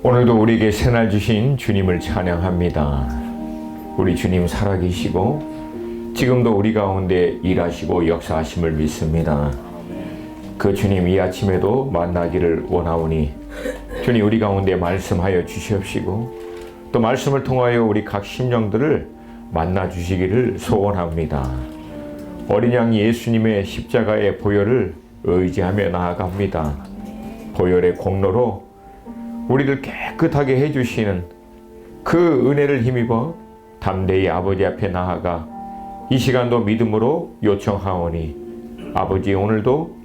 오늘도 우리에게 새날 주신 주님을 찬양합니다. 우리 주님 살아계시고 지금도 우리 가운데 일하시고 역사하심을 믿습니다. 그 주님 이 아침에도 만나기를 원하오니 주님 우리 가운데 말씀하여 주시옵시고 또 말씀을 통하여 우리 각 심령들을 만나 주시기를 소원합니다. 어린 양 예수님의 십자가의 보혈을 의지하며 나아갑니다. 보혈의 공로로 우리를 깨끗하게 해주시는 그 은혜를 힘입어 담대히 아버지 앞에 나아가 이 시간도 믿음으로 요청하오니 아버지 오늘도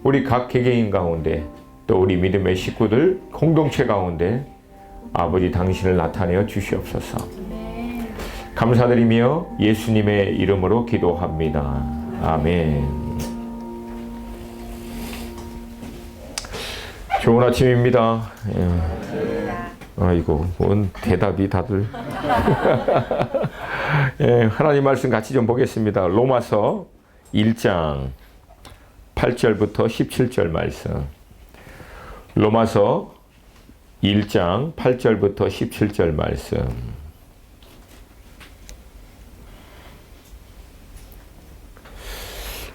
우리 각 개개인 가운데 또 우리 믿음의 식구들 공동체 가운데 아버지 당신을 나타내어 주시옵소서. 감사드리며 예수님의 이름으로 기도합니다. 아멘. 좋은 아침입니다. 아이고, 뭔 대답이 다들. 하나님 말씀 같이 좀 보겠습니다. 로마서 1장 8절부터 17절 말씀. 로마서 1장 8절부터 17절 말씀.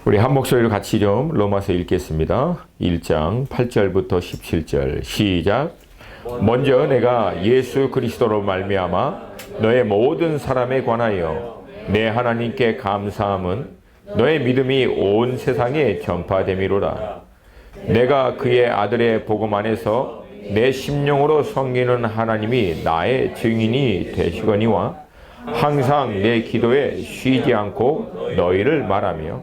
우리 한 목소리로 같이 좀 로마서 읽겠습니다. 1장 8절부터 17절 시작. 먼저 내가 예수 그리스도로 말미암아 너의 모든 사람에 관하여 내 하나님께 감사함은 너의 믿음이 온 세상에 전파됨이로라. 내가 그의 아들의 복음 안에서 내 심령으로 섬기는 하나님이 나의 증인이 되시거니와 항상 내 기도에 쉬지 않고 너희를 말하며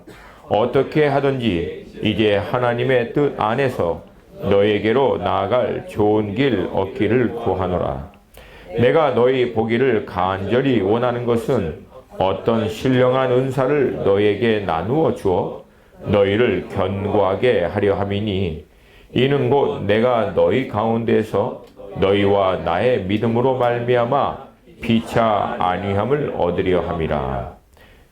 어떻게 하든지 이제 하나님의 뜻 안에서 너에게로 나아갈 좋은 길 얻기를 구하노라. 내가 너희 보기를 간절히 원하는 것은 어떤 신령한 은사를 너에게 나누어 주어 너희를 견고하게 하려 함이니 이는 곧 내가 너희 가운데서 너희와 나의 믿음으로 말미암아 피차 안위함을 얻으려 함이라.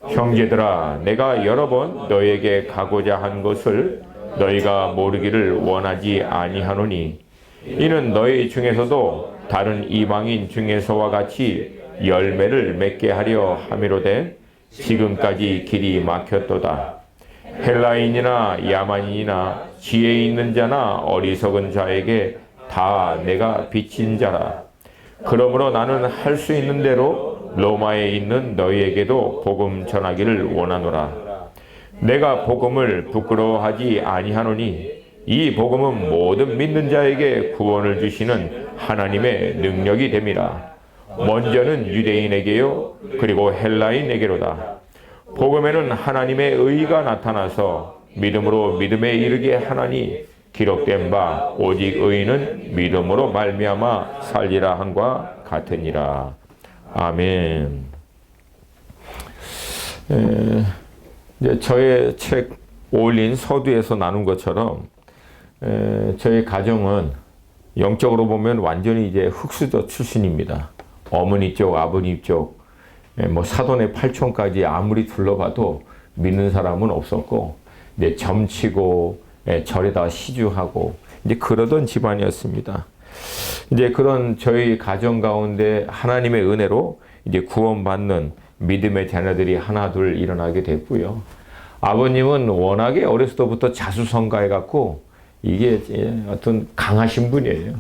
형제들아, 내가 여러 번 너에게 가고자 한 것을 너희가 모르기를 원하지 아니하노니 이는 너희 중에서도 다른 이방인 중에서와 같이 열매를 맺게 하려 함이로되 지금까지 길이 막혔도다. 헬라인이나 야만인이나 지혜 있는 자나 어리석은 자에게 다 내가 빚진 자라. 그러므로 나는 할 수 있는 대로 로마에 있는 너희에게도 복음 전하기를 원하노라. 내가 복음을 부끄러워하지 아니하노니 이 복음은 모든 믿는 자에게 구원을 주시는 하나님의 능력이 됨이라. 먼저는 유대인에게요 그리고 헬라인에게로다. 복음에는 하나님의 의가 나타나서 믿음으로 믿음에 이르게 하나니 기록된 바 오직 의인은 믿음으로 말미암아 살리라 한과 같으니라. 아멘. 이제 저의 책 올린 서두에서 나눈 것처럼 저희 가정은 영적으로 보면 완전히 이제 흙수저 출신입니다. 어머니 쪽, 아버님 쪽, 뭐 사돈의 팔촌까지 아무리 둘러봐도 믿는 사람은 없었고, 이제 점치고 절에다 시주하고 이제 그러던 집안이었습니다. 이제 그런 저희 가정 가운데 하나님의 은혜로 이제 구원받는 믿음의 자녀들이 하나 둘 일어나게 됐고요. 아버님은 워낙에 어렸을 때부터 자수성가해갖고 이게 어떤 강하신 분이에요.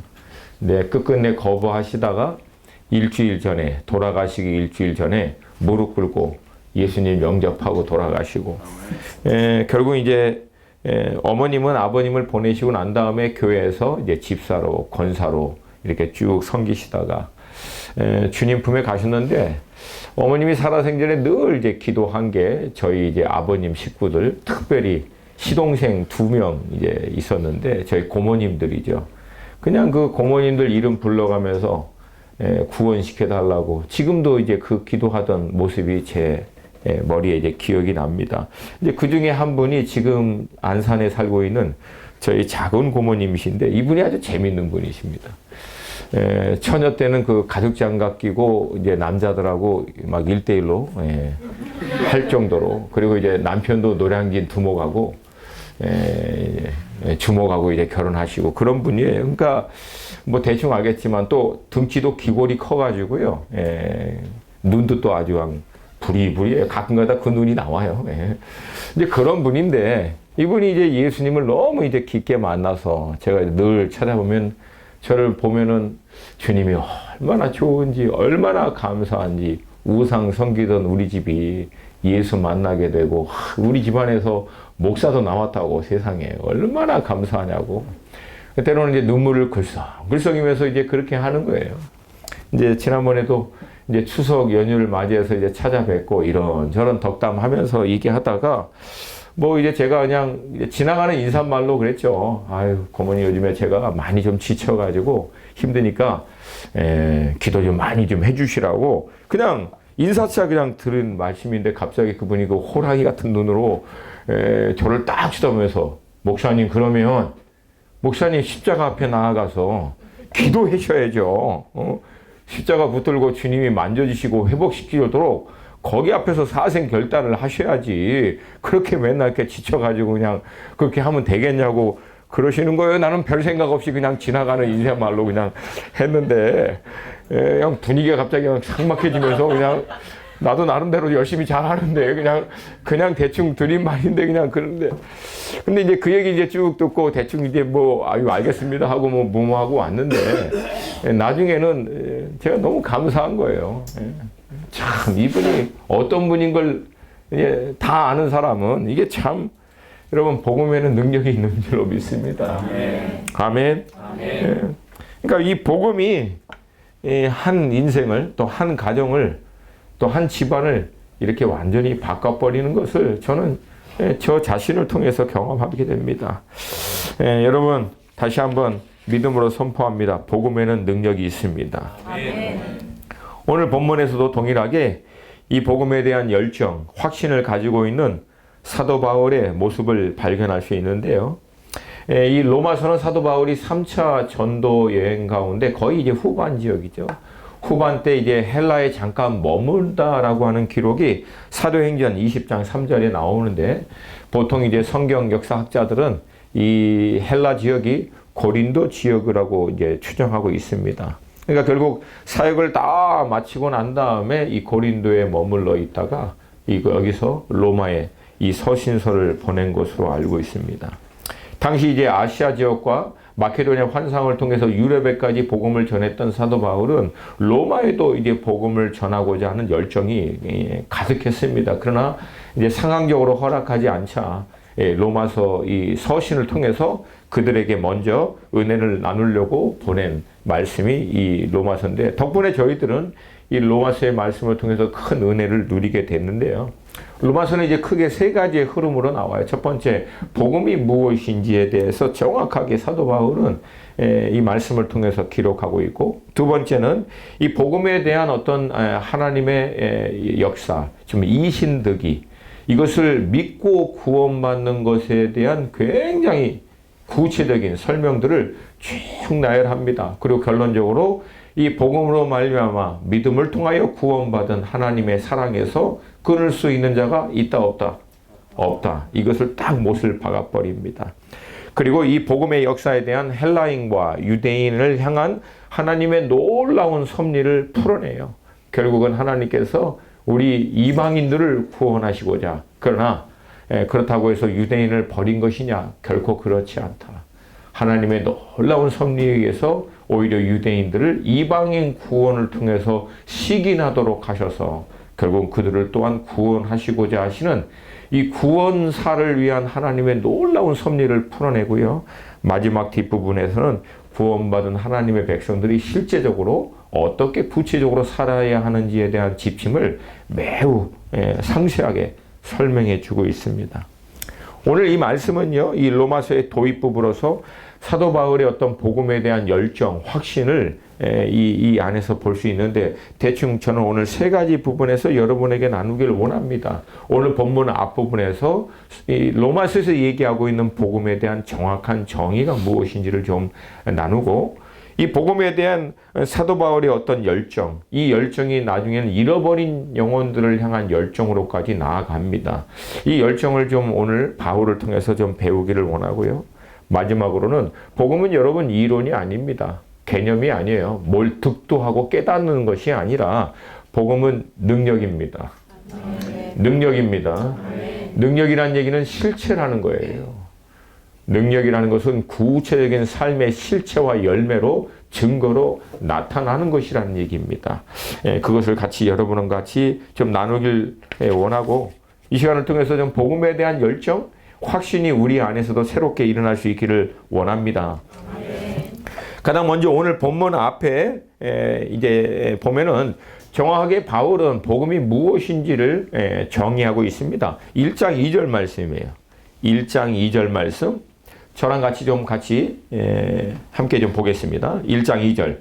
네, 끝끝내 거부하시다가 일주일 전에 돌아가시기 일주일 전에 무릎 꿇고 예수님 영접하고 돌아가시고 결국 이제 어머님은 아버님을 보내시고 난 다음에 교회에서 이제 집사로 권사로 이렇게 쭉 섬기시다가 주님 품에 가셨는데 어머님이 살아생전에 늘 이제 기도한 게 저희 이제 아버님 식구들 특별히 시동생 2명 이제 있었는데 저희 고모님들이죠. 그냥 그 고모님들 이름 불러가면서 구원시켜 달라고 지금도 이제 그 기도하던 모습이 제 머리에 이제 기억이 납니다. 이제 그 중에 한 분이 지금 안산에 살고 있는 저희 작은 고모님이신데 이분이 아주 재밌는 분이십니다. 처녀 때는 그 가죽 장갑 끼고 이제 남자들하고 막 1대1로 할 정도로, 그리고 이제 남편도 노량진 두목하고 주목하고 이제 결혼하시고 그런 분이에요. 그러니까 뭐 대충 알겠지만 또 등치도 기골이 커가지고요. 눈도 또 아주 부리부리해요. 가끔가다 그 눈이 나와요. 이제 그런 분인데 이분이 이제 예수님을 너무 이제 깊게 만나서 제가 늘 찾아보면 저를 보면은 주님이 얼마나 좋은지 얼마나 감사한지 우상 섬기던 우리 집이 예수 만나게 되고 우리 집안에서 목사도 나왔다고 세상에 얼마나 감사하냐고 때로는 이제 눈물을 글썽이면서 이제 그렇게 하는 거예요. 이제 지난번에도 이제 추석 연휴를 맞이해서 이제 찾아뵙고 이런저런 덕담하면서 얘기하다가 뭐 이제 제가 그냥 지나가는 인사말로 그랬죠. 아유, 고모님 요즘에 제가 많이 좀 지쳐가지고 힘드니까 기도 좀 많이 좀 해주시라고 그냥 인사차 그냥 들은 말씀인데 갑자기 그분이 그 호랑이 같은 눈으로 저를 딱 쳐다보면서 목사님 그러면 목사님 십자가 앞에 나아가서 기도하셔야죠. 십자가 붙들고 주님이 만져주시고 회복시키도록 거기 앞에서 사생 결단을 하셔야지 그렇게 맨날 이렇게 지쳐가지고 그냥 그렇게 하면 되겠냐고 그러시는 거예요. 나는 별 생각 없이 그냥 지나가는 인생말로 그냥 했는데 그냥 분위기가 갑자기 그냥 삭막해지면서 그냥 나도 나름대로 열심히 잘하는데 그냥 대충 드린 말인데 그냥 그런데 근데 이제 그 얘기 이제 쭉 듣고 대충 이제 뭐 아유 알겠습니다 하고 뭐 하고 왔는데 나중에는 제가 너무 감사한 거예요. 참 이분이 어떤 분인 걸 이제 다 아는 사람은 이게 참 여러분 복음에는 능력이 있는 줄로 믿습니다. 아멘. 아멘. 그러니까 이 복음이 한 인생을 또 한 가정을 또 한 집안을 이렇게 완전히 바꿔버리는 것을 저는 저 자신을 통해서 경험하게 됩니다. 여러분 다시 한번 믿음으로 선포합니다. 복음에는 능력이 있습니다. 아멘. 오늘 본문에서도 동일하게 이 복음에 대한 열정, 확신을 가지고 있는 사도 바울의 모습을 발견할 수 있는데요. 이 로마서는 사도 바울이 3차 전도 여행 가운데 거의 이제 후반 지역이죠. 후반 때 이제 헬라에 잠깐 머물다라고 하는 기록이 사도행전 20장 3절에 나오는데 보통 이제 성경 역사학자들은 이 헬라 지역이 고린도 지역이라고 이제 추정하고 있습니다. 그러니까 결국 사역을 다 마치고 난 다음에 이 고린도에 머물러 있다가 여기서 로마에 이 서신서를 보낸 것으로 알고 있습니다. 당시 이제 아시아 지역과 마케도니아 환상을 통해서 유럽에까지 복음을 전했던 사도 바울은 로마에도 이제 복음을 전하고자 하는 열정이 가득했습니다. 그러나 이제 상황적으로 허락하지 않자 로마서 이 서신을 통해서 그들에게 먼저 은혜를 나누려고 보낸 말씀이 이 로마서인데 덕분에 저희들은 이 로마서의 말씀을 통해서 큰 은혜를 누리게 됐는데요. 로마서는 이제 크게 세 가지의 흐름으로 나와요. 첫 번째, 복음이 무엇인지에 대해서 정확하게 사도 바울은 이 말씀을 통해서 기록하고 있고, 두 번째는 이 복음에 대한 어떤 하나님의 역사, 좀 이신득이 이것을 믿고 구원받는 것에 대한 굉장히 구체적인 설명들을 쭉 나열합니다. 그리고 결론적으로 이 복음으로 말미암아 믿음을 통하여 구원받은 하나님의 사랑에서 끊을 수 있는 자가 있다 없다? 없다. 이것을 딱 못을 박아버립니다. 그리고 이 복음의 역사에 대한 헬라인과 유대인을 향한 하나님의 놀라운 섭리를 풀어내요. 결국은 하나님께서 우리 이방인들을 구원하시고자, 그러나 그렇다고 해서 유대인을 버린 것이냐? 결코 그렇지 않다. 하나님의 놀라운 섭리에 의해서 오히려 유대인들을 이방인 구원을 통해서 시기나도록 하셔서 결국 그들을 또한 구원하시고자 하시는 이 구원사를 위한 하나님의 놀라운 섭리를 풀어내고요. 마지막 뒷부분에서는 구원받은 하나님의 백성들이 실제적으로 어떻게 구체적으로 살아야 하는지에 대한 지침을 매우 상세하게 설명해 주고 있습니다. 오늘 이 말씀은요, 이 로마서의 도입부로서 사도 바울의 어떤 복음에 대한 열정, 확신을 이 안에서 볼 수 있는데, 대충 저는 오늘 세 가지 부분에서 여러분에게 나누기를 원합니다. 오늘 본문 앞부분에서 이 로마서에서 얘기하고 있는 복음에 대한 정확한 정의가 무엇인지를 좀 나누고, 이 복음에 대한 사도 바울의 어떤 열정, 이 열정이 나중에는 잃어버린 영혼들을 향한 열정으로까지 나아갑니다. 이 열정을 좀 오늘 바울을 통해서 좀 배우기를 원하고요. 마지막으로는 복음은 여러분 이론이 아닙니다. 개념이 아니에요. 뭘 득도하고 깨닫는 것이 아니라 복음은 능력입니다. 능력입니다. 능력이라는 얘기는 실체라는 거예요. 능력이라는 것은 구체적인 삶의 실체와 열매로 증거로 나타나는 것이라는 얘기입니다. 그것을 같이 여러분과 같이 좀 나누길 원하고 이 시간을 통해서 좀 복음에 대한 열정, 확신이 우리 안에서도 새롭게 일어날 수 있기를 원합니다. 가장 먼저 오늘 본문 앞에 이제 보면은 정확하게 바울은 복음이 무엇인지를 정의하고 있습니다. 1장 2절 말씀이에요. 1장 2절 말씀. 저랑 같이 함께 좀 보겠습니다. 1장 2절.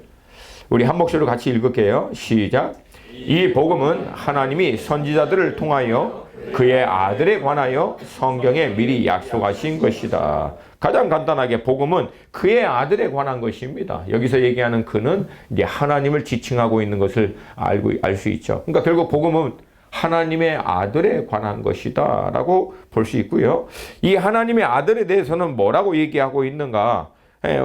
우리 한 목소리로 같이 읽을게요. 시작. 이 복음은 하나님이 선지자들을 통하여 그의 아들에 관하여 성경에 미리 약속하신 것이다. 가장 간단하게 복음은 그의 아들에 관한 것입니다. 여기서 얘기하는 그는 이제 하나님을 지칭하고 있는 것을 알 수 있죠. 그러니까 결국 복음은 하나님의 아들에 관한 것이다 라고 볼 수 있고요. 이 하나님의 아들에 대해서는 뭐라고 얘기하고 있는가?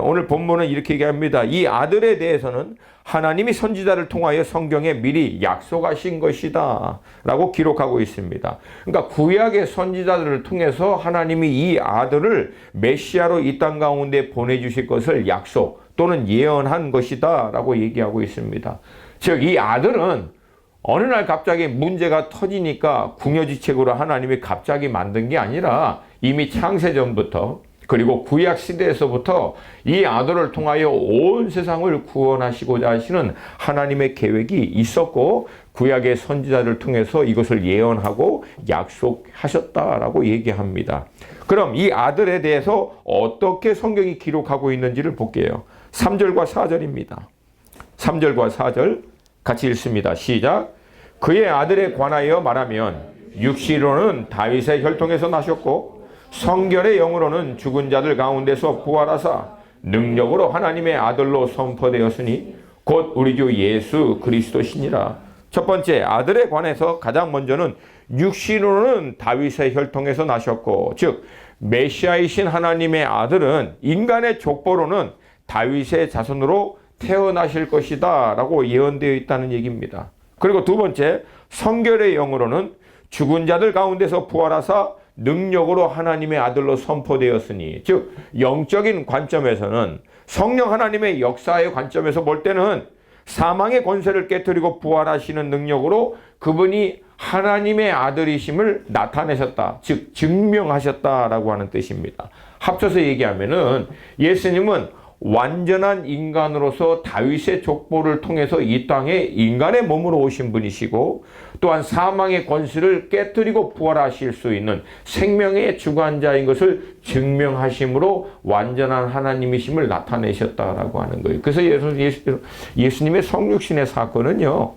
오늘 본문은 이렇게 얘기합니다. 이 아들에 대해서는 하나님이 선지자를 통하여 성경에 미리 약속하신 것이다 라고 기록하고 있습니다. 그러니까 구약의 선지자들을 통해서 하나님이 이 아들을 메시아로 이 땅 가운데 보내주실 것을 약속 또는 예언한 것이다 라고 얘기하고 있습니다. 즉 이 아들은 어느 날 갑자기 문제가 터지니까 궁여지책으로 하나님이 갑자기 만든 게 아니라 이미 창세전부터 그리고 구약 시대에서부터 이 아들을 통하여 온 세상을 구원하시고자 하시는 하나님의 계획이 있었고 구약의 선지자를 통해서 이것을 예언하고 약속하셨다라고 얘기합니다. 그럼 이 아들에 대해서 어떻게 성경이 기록하고 있는지를 볼게요. 3절과 4절입니다. 3절과 4절 같이 읽습니다. 시작. 그의 아들에 관하여 말하면 육시로는 다윗의 혈통에서 나셨고 성결의 영으로는 죽은 자들 가운데서 부활하사 능력으로 하나님의 아들로 선포되었으니 곧 우리 주 예수 그리스도시니라. 첫 번째 아들에 관해서 가장 먼저는 육신으로는 다윗의 혈통에서 나셨고 즉 메시아이신 하나님의 아들은 인간의 족보로는 다윗의 자손으로 태어나실 것이다 라고 예언되어 있다는 얘기입니다. 그리고 두 번째 성결의 영으로는 죽은 자들 가운데서 부활하사 능력으로 하나님의 아들로 선포되었으니 즉 영적인 관점에서는 성령 하나님의 역사의 관점에서 볼 때는 사망의 권세를 깨뜨리고 부활하시는 능력으로 그분이 하나님의 아들이심을 나타내셨다. 즉 증명하셨다라고 하는 뜻입니다. 합쳐서 얘기하면은 예수님은 완전한 인간으로서 다윗의 족보를 통해서 이 땅에 인간의 몸으로 오신 분이시고 또한 사망의 권세를 깨뜨리고 부활하실 수 있는 생명의 주관자인 것을 증명하심으로 완전한 하나님이심을 나타내셨다라고 하는 거예요. 그래서 예수님의 성육신의 사건은요,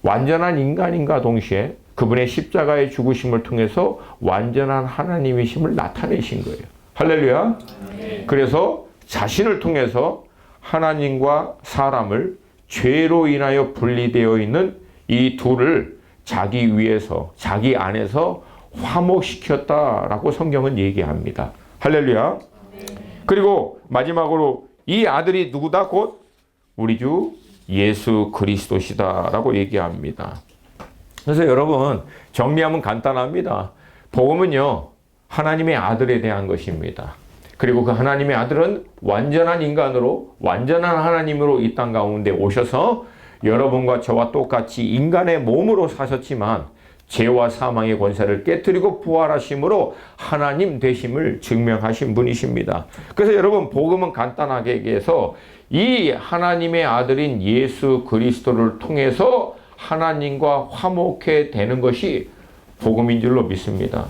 완전한 인간인과 동시에 그분의 십자가의 죽으심을 통해서 완전한 하나님이심을 나타내신 거예요. 할렐루야. 그래서 자신을 통해서 하나님과 사람을 죄로 인하여 분리되어 있는 이 둘을 자기 위에서 자기 안에서 화목시켰다라고 성경은 얘기합니다. 할렐루야. 그리고 마지막으로 이 아들이 누구다? 곧 우리 주 예수 그리스도시다라고 얘기합니다. 그래서 여러분 정리하면 간단합니다. 복음은요 하나님의 아들에 대한 것입니다. 그리고 그 하나님의 아들은 완전한 인간으로 완전한 하나님으로 이 땅 가운데 오셔서 여러분과 저와 똑같이 인간의 몸으로 사셨지만 죄와 사망의 권세를 깨뜨리고 부활하심으로 하나님 되심을 증명하신 분이십니다. 그래서 여러분 복음은 간단하게 얘기해서 이 하나님의 아들인 예수 그리스도를 통해서 하나님과 화목해 되는 것이 복음인 줄로 믿습니다.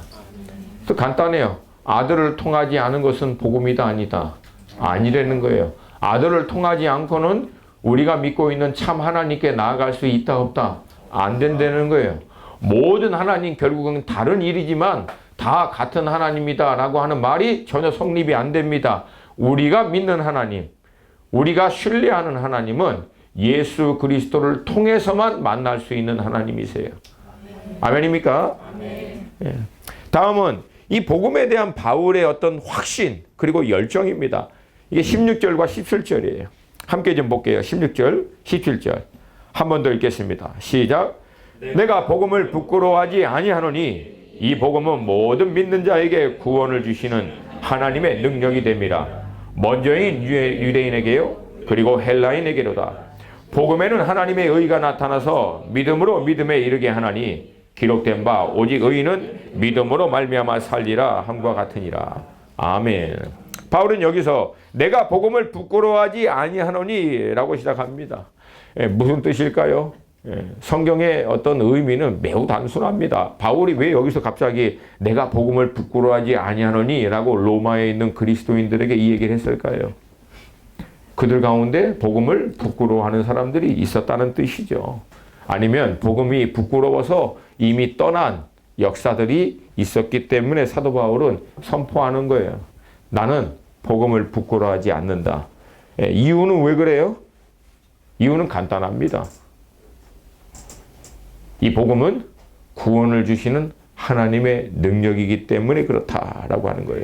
또 간단해요. 아들을 통하지 않은 것은 복음이다 아니다. 아니라는 거예요. 아들을 통하지 않고는 우리가 믿고 있는 참 하나님께 나아갈 수 있다 없다. 안 된다는 거예요. 모든 하나님 결국은 다른 일이지만 다 같은 하나님이다 라고 하는 말이 전혀 성립이 안 됩니다. 우리가 믿는 하나님, 우리가 신뢰하는 하나님은 예수 그리스도를 통해서만 만날 수 있는 하나님이세요. 아멘입니까? 아멘. 예. 다음은 이 복음에 대한 바울의 어떤 확신 그리고 열정입니다. 이게 16절과 17절이에요. 함께 좀 볼게요. 16절, 17절. 한 번 더 읽겠습니다. 시작. 내가 복음을 부끄러워하지 아니하노니 이 복음은 모든 믿는 자에게 구원을 주시는 하나님의 능력이 됨이라. 먼저인 유대인에게요 그리고 헬라인에게로다. 복음에는 하나님의 의가 나타나서 믿음으로 믿음에 이르게 하나니 기록된 바 오직 의인은 믿음으로 말미암아 살리라 함과 같으니라. 아멘. 바울은 여기서 내가 복음을 부끄러워하지 아니하노니 라고 시작합니다. 무슨 뜻일까요? 성경의 어떤 의미는 매우 단순합니다. 바울이 왜 여기서 갑자기 내가 복음을 부끄러워하지 아니하노니 라고 로마에 있는 그리스도인들에게 이 얘기를 했을까요? 그들 가운데 복음을 부끄러워하는 사람들이 있었다는 뜻이죠. 아니면 복음이 부끄러워서 이미 떠난 역사들이 있었기 때문에 사도 바울은 선포하는 거예요. 나는 복음을 부끄러워하지 않는다. 이유는 왜 그래요? 이유는 간단합니다. 이 복음은 구원을 주시는 하나님의 능력이기 때문에 그렇다라고 하는 거예요.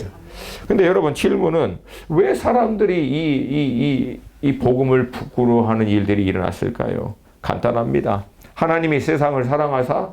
근데 여러분 질문은 왜 사람들이 이 복음을 부끄러워하는 일들이 일어났을까요? 간단합니다. 하나님이 세상을 사랑하사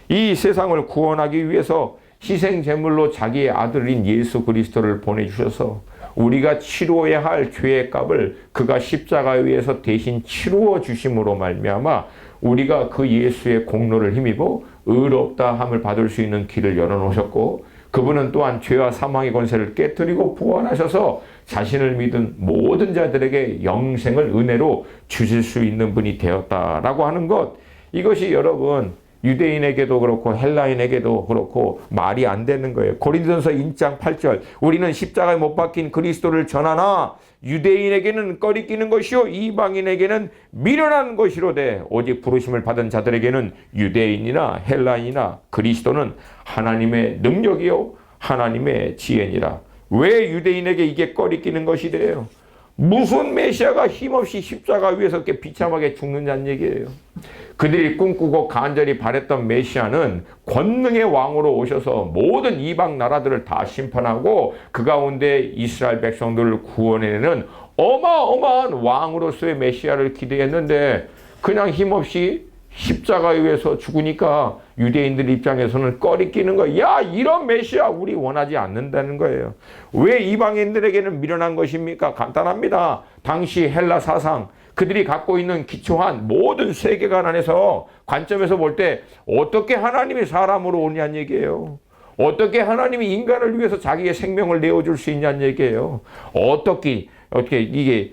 이 세상을 구원하기 위해서 희생 제물로 자기의 아들인 예수 그리스도를 보내주셔서 우리가 치루어야 할 죄의 값을 그가 십자가에 의해서 대신 치루어 주심으로 말미암아 우리가 그 예수의 공로를 힘입어 의롭다 함을 받을 수 있는 길을 열어놓으셨고 그분은 또한 죄와 사망의 권세를 깨뜨리고 부활하셔서 자신을 믿은 모든 자들에게 영생을 은혜로 주실 수 있는 분이 되었다라고 하는 것, 이것이 여러분 유대인에게도 그렇고 헬라인에게도 그렇고 말이 안 되는 거예요. 고린도전서 1장 8절 우리는 십자가에 못 박힌 그리스도를 전하나 유대인에게는 꺼리끼는 것이요 이방인에게는 미련한 것이로되 오직 부르심을 받은 자들에게는 유대인이나 헬라인이나 그리스도는 하나님의 능력이요 하나님의 지혜니라. 왜 유대인에게 이게 꺼리끼는 것이 돼요? 무슨 메시아가 힘없이 십자가 위에서 이렇게 비참하게 죽느냐는 얘기예요. 그들이 꿈꾸고 간절히 바랬던 메시아는 권능의 왕으로 오셔서 모든 이방 나라들을 다 심판하고 그 가운데 이스라엘 백성들을 구원해내는 어마어마한 왕으로서의 메시아를 기대했는데 그냥 힘없이 십자가에 의해서 죽으니까 유대인들 입장에서는 꺼리끼는 거예요. 야, 이런 메시아 우리 원하지 않는다는 거예요. 왜 이방인들에게는 미련한 것입니까? 간단합니다. 당시 헬라 사상, 그들이 갖고 있는 기초한 모든 세계관 안에서 관점에서 볼 때 어떻게 하나님이 사람으로 오냐는 얘기예요. 어떻게 하나님이 인간을 위해서 자기의 생명을 내어줄 수 있냐는 얘기예요. 어떻게 이게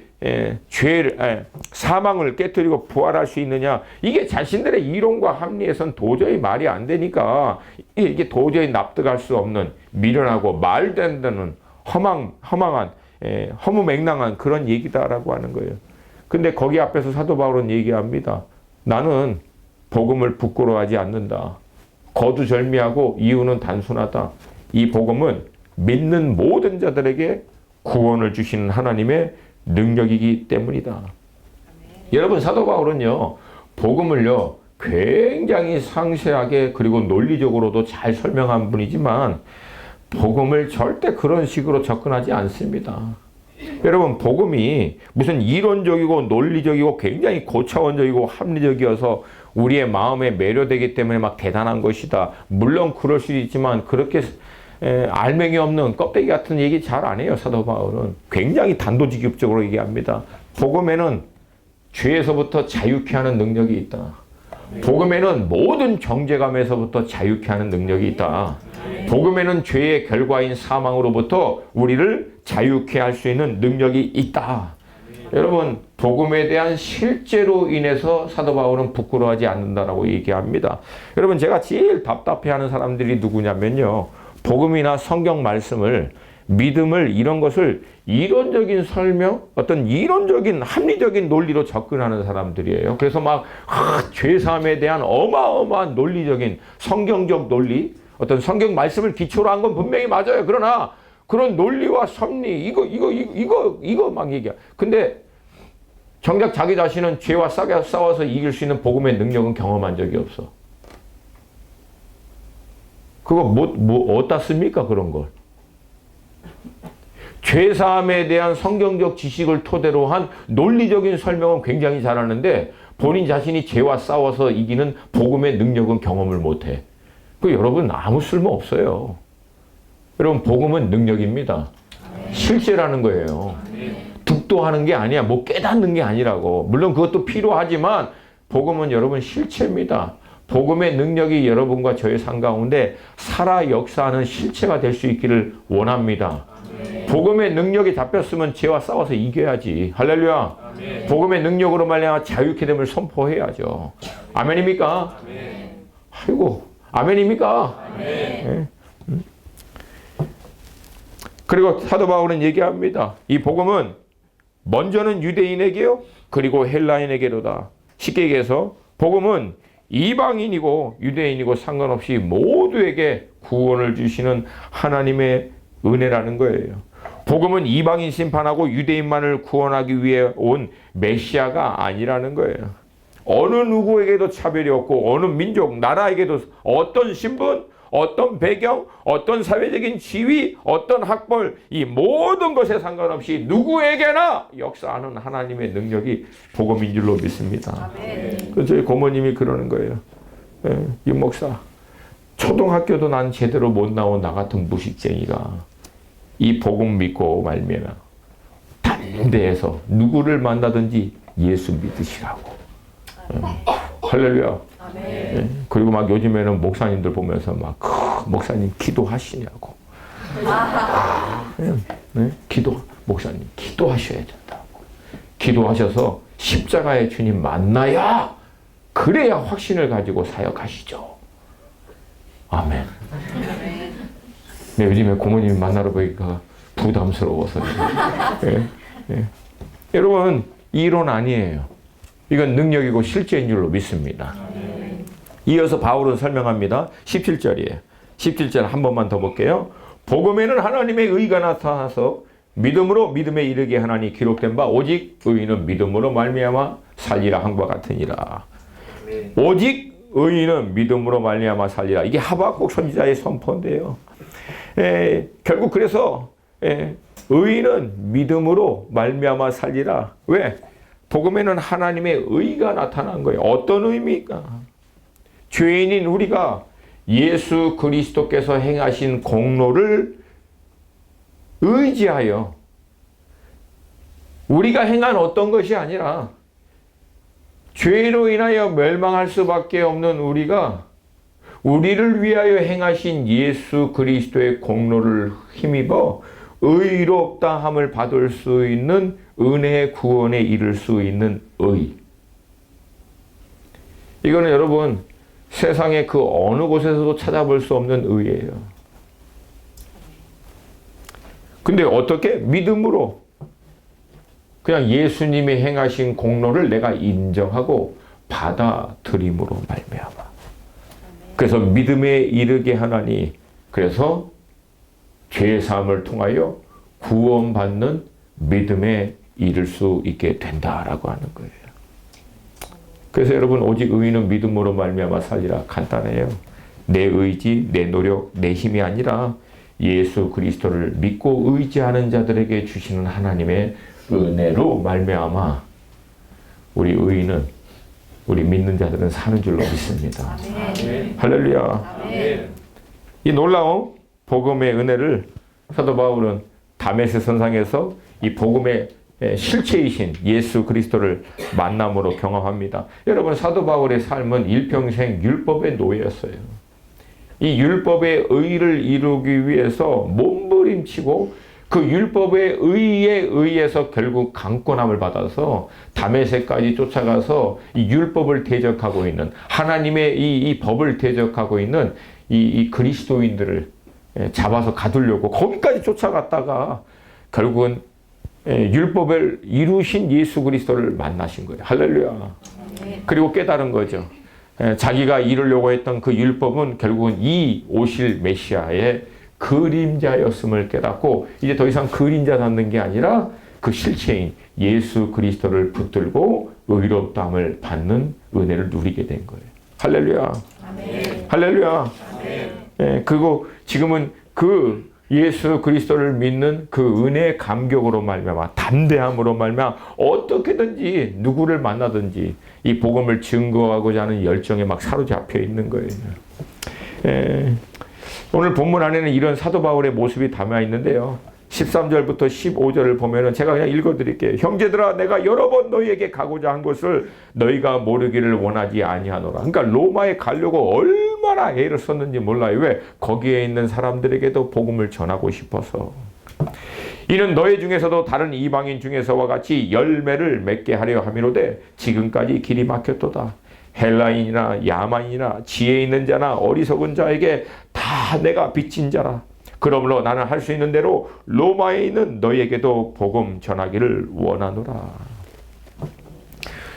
사망을 깨뜨리고 부활할 수 있느냐. 이게 자신들의 이론과 합리에선 도저히 말이 안 되니까 이게 도저히 납득할 수 없는 미련하고 말도 안 되는 허망한 허무맹랑한 그런 얘기다라고 하는 거예요. 근데 거기 앞에서 사도 바울은 얘기합니다. 나는 복음을 부끄러워하지 않는다. 거두절미하고 이유는 단순하다. 이 복음은 믿는 모든 자들에게 구원을 주시는 하나님의 능력이기 때문이다. 여러분 사도 바울은요 복음을요 굉장히 상세하게 그리고 논리적으로도 잘 설명한 분이지만 복음을 절대 그런 식으로 접근하지 않습니다. 여러분 복음이 무슨 이론적이고 논리적이고 굉장히 고차원적이고 합리적이어서 우리의 마음에 매료되기 때문에 막 대단한 것이다. 물론 그럴 수 있지만 그렇게 알맹이 없는 껍데기 같은 얘기 잘 안 해요. 사도 바울은 굉장히 단도직입적으로 얘기합니다. 복음에는 죄에서부터 자유케 하는 능력이 있다. 복음에는 모든 정죄감에서부터 자유케 하는 능력이 있다. 복음에는 죄의 결과인 사망으로부터 우리를 자유케 할 수 있는 능력이 있다. 여러분 복음에 대한 실제로 인해서 사도 바울은 부끄러워하지 않는다라고 얘기합니다. 여러분 제가 제일 답답해하는 사람들이 누구냐면요. 복음이나 성경 말씀을 믿음을 이런 것을 이론적인 설명, 어떤 이론적인 합리적인 논리로 접근하는 사람들이에요. 그래서 막 죄사함에 대한 어마어마한 논리적인 성경적 논리, 어떤 성경 말씀을 기초로 한 건 분명히 맞아요. 그러나 그런 논리와 섭리 이거 막 얘기야. 근데 정작 자기 자신은 죄와 싸워서 이길 수 있는 복음의 능력은 경험한 적이 없어. 그거 어디다 씁니까? 그런 걸. 죄사함에 대한 성경적 지식을 토대로 한 논리적인 설명은 굉장히 잘하는데 본인 자신이 죄와 싸워서 이기는 복음의 능력은 경험을 못해. 그 여러분 아무 쓸모 없어요. 여러분 복음은 능력입니다. 실제라는 거예요. 득도하는 게 아니야. 뭐 깨닫는 게 아니라고. 물론 그것도 필요하지만 복음은 여러분 실체입니다. 복음의 능력이 여러분과 저의 삶 가운데 살아 역사하는 실체가 될 수 있기를 원합니다. 복음의 능력이 잡혔으면 죄와 싸워서 이겨야지. 할렐루야. 아멘. 복음의 능력으로 말미암아 자유케 됨을 선포해야죠. 아멘입니까? 아멘. 아이고, 아멘입니까? 아멘. 네. 그리고 사도 바울은 얘기합니다. 이 복음은 먼저는 유대인에게요, 그리고 헬라인에게로다. 쉽게 얘기해서 복음은 이방인이고 유대인이고 상관없이 모두에게 구원을 주시는 하나님의 은혜라는 거예요. 복음은 이방인 심판하고 유대인만을 구원하기 위해 온 메시아가 아니라는 거예요. 어느 누구에게도 차별이 없고 어느 민족, 나라에게도 어떤 신분, 어떤 배경, 어떤 사회적인 지위, 어떤 학벌, 이 모든 것에 상관없이 누구에게나 역사하는 하나님의 능력이 복음인 줄로 믿습니다. 그래서 저희 고모님이 그러는 거예요. 윤 목사, 초등학교도 난 제대로 못 나온 나 같은 무식쟁이가 이 복음 믿고 말미암아 다른 데에서 누구를 만나든지 예수 믿으시라고. 할렐루야. 그리고 막 요즘에는 목사님들 보면서 막 목사님 기도하시냐고. 목사님 기도하셔야 된다고. 기도하셔서 십자가의 주님 만나야 그래야 확신을 가지고 사역하시죠. 아멘. 네, 요즘에 고모님 만나러 보니까 부담스러워서. 여러분, 이론 아니에요. 이건 능력이고 실제인 줄로 믿습니다. 이어서 바울은 설명합니다. 17절이에요. 17절 한 번만 더 볼게요. 복음에는 하나님의 의가 나타나서 믿음으로 믿음에 이르게 하나니 기록된 바 오직 의인은 믿음으로 말미암아 살리라 한 바 같으니라. 오직 의인은 믿음으로 말미암아 살리라. 이게 하박국 선지자의 선포인데요. 결국 그래서 의인은 믿음으로 말미암아 살리라. 왜? 복음에는 하나님의 의가 나타난 거예요. 어떤 의미입니까? 죄인인 우리가 예수 그리스도께서 행하신 공로를 의지하여 우리가 행한 어떤 것이 아니라 죄로 인하여 멸망할 수밖에 없는 우리가 우리를 위하여 행하신 예수 그리스도의 공로를 힘입어 의롭다 함을 받을 수 있는 은혜의 구원에 이를 수 있는 의. 이거는 여러분 세상의 그 어느 곳에서도 찾아볼 수 없는 의예요. 근데 어떻게? 믿음으로 그냥 예수님이 행하신 공로를 내가 인정하고 받아들임으로 말미암아. 그래서 믿음에 이르게 하나니 그래서 죄사함을 통하여 구원받는 믿음에 이를 수 있게 된다라고 하는 거예요. 그래서 여러분 오직 의인은 믿음으로 말미암아 살리라. 간단해요. 내 의지, 내 노력, 내 힘이 아니라 예수 그리스도를 믿고 의지하는 자들에게 주시는 하나님의 은혜로 말미암아 우리 의인은 우리 믿는 자들은 사는 줄로 믿습니다. 아멘. 할렐루야. 아멘. 이 놀라운 복음의 은혜를 사도 바울은 다메섹 선상에서 이 복음의 실체이신 예수 그리스도를 만남으로 경험합니다. 여러분 사도 바울의 삶은 일평생 율법의 노예였어요. 이 율법의 의를 이루기 위해서 몸부림치고 그 율법의 의에 의해서 결국 강권함을 받아서 다메섹까지 쫓아가서 이 율법을 대적하고 있는 하나님의 이 법을 대적하고 있는 이 그리스도인들을 잡아서 가두려고 거기까지 쫓아갔다가 결국은 율법을 이루신 예수 그리스도를 만나신 거예요. 할렐루야. 그리고 깨달은 거죠. 자기가 이루려고 했던 그 율법은 결국은 이 오실 메시아의 그림자였음을 깨닫고 이제 더 이상 그림자 잡는 게 아니라 그 실체인 예수 그리스도를 붙들고 의롭다함을 받는 은혜를 누리게 된 거예요. 할렐루야. 아멘. 할렐루야. 아멘. 그리고 지금은 그 예수 그리스도를 믿는 그 은혜의 감격으로 말미암아 담대함으로 말미암아 어떻게든지 누구를 만나든지 이 복음을 증거하고자 하는 열정에 막 사로잡혀 있는 거예요. 오늘 본문 안에는 이런 사도 바울의 모습이 담아 있는데요. 13절부터 15절을 보면은 제가 그냥 읽어드릴게요. 형제들아, 내가 여러 번 너희에게 가고자 한 것을 너희가 모르기를 원하지 아니하노라. 그러니까 로마에 가려고 얼마나 애를 썼는지 몰라요. 왜? 거기에 있는 사람들에게도 복음을 전하고 싶어서. 이는 너희 중에서도 다른 이방인 중에서와 같이 열매를 맺게 하려 함이로되 지금까지 길이 막혔도다. 헬라인이나 야만이나 지혜 있는 자나 어리석은 자에게 다 내가 빚진 자라. 그러므로 나는 할 수 있는 대로 로마에 있는 너희에게도 복음 전하기를 원하노라.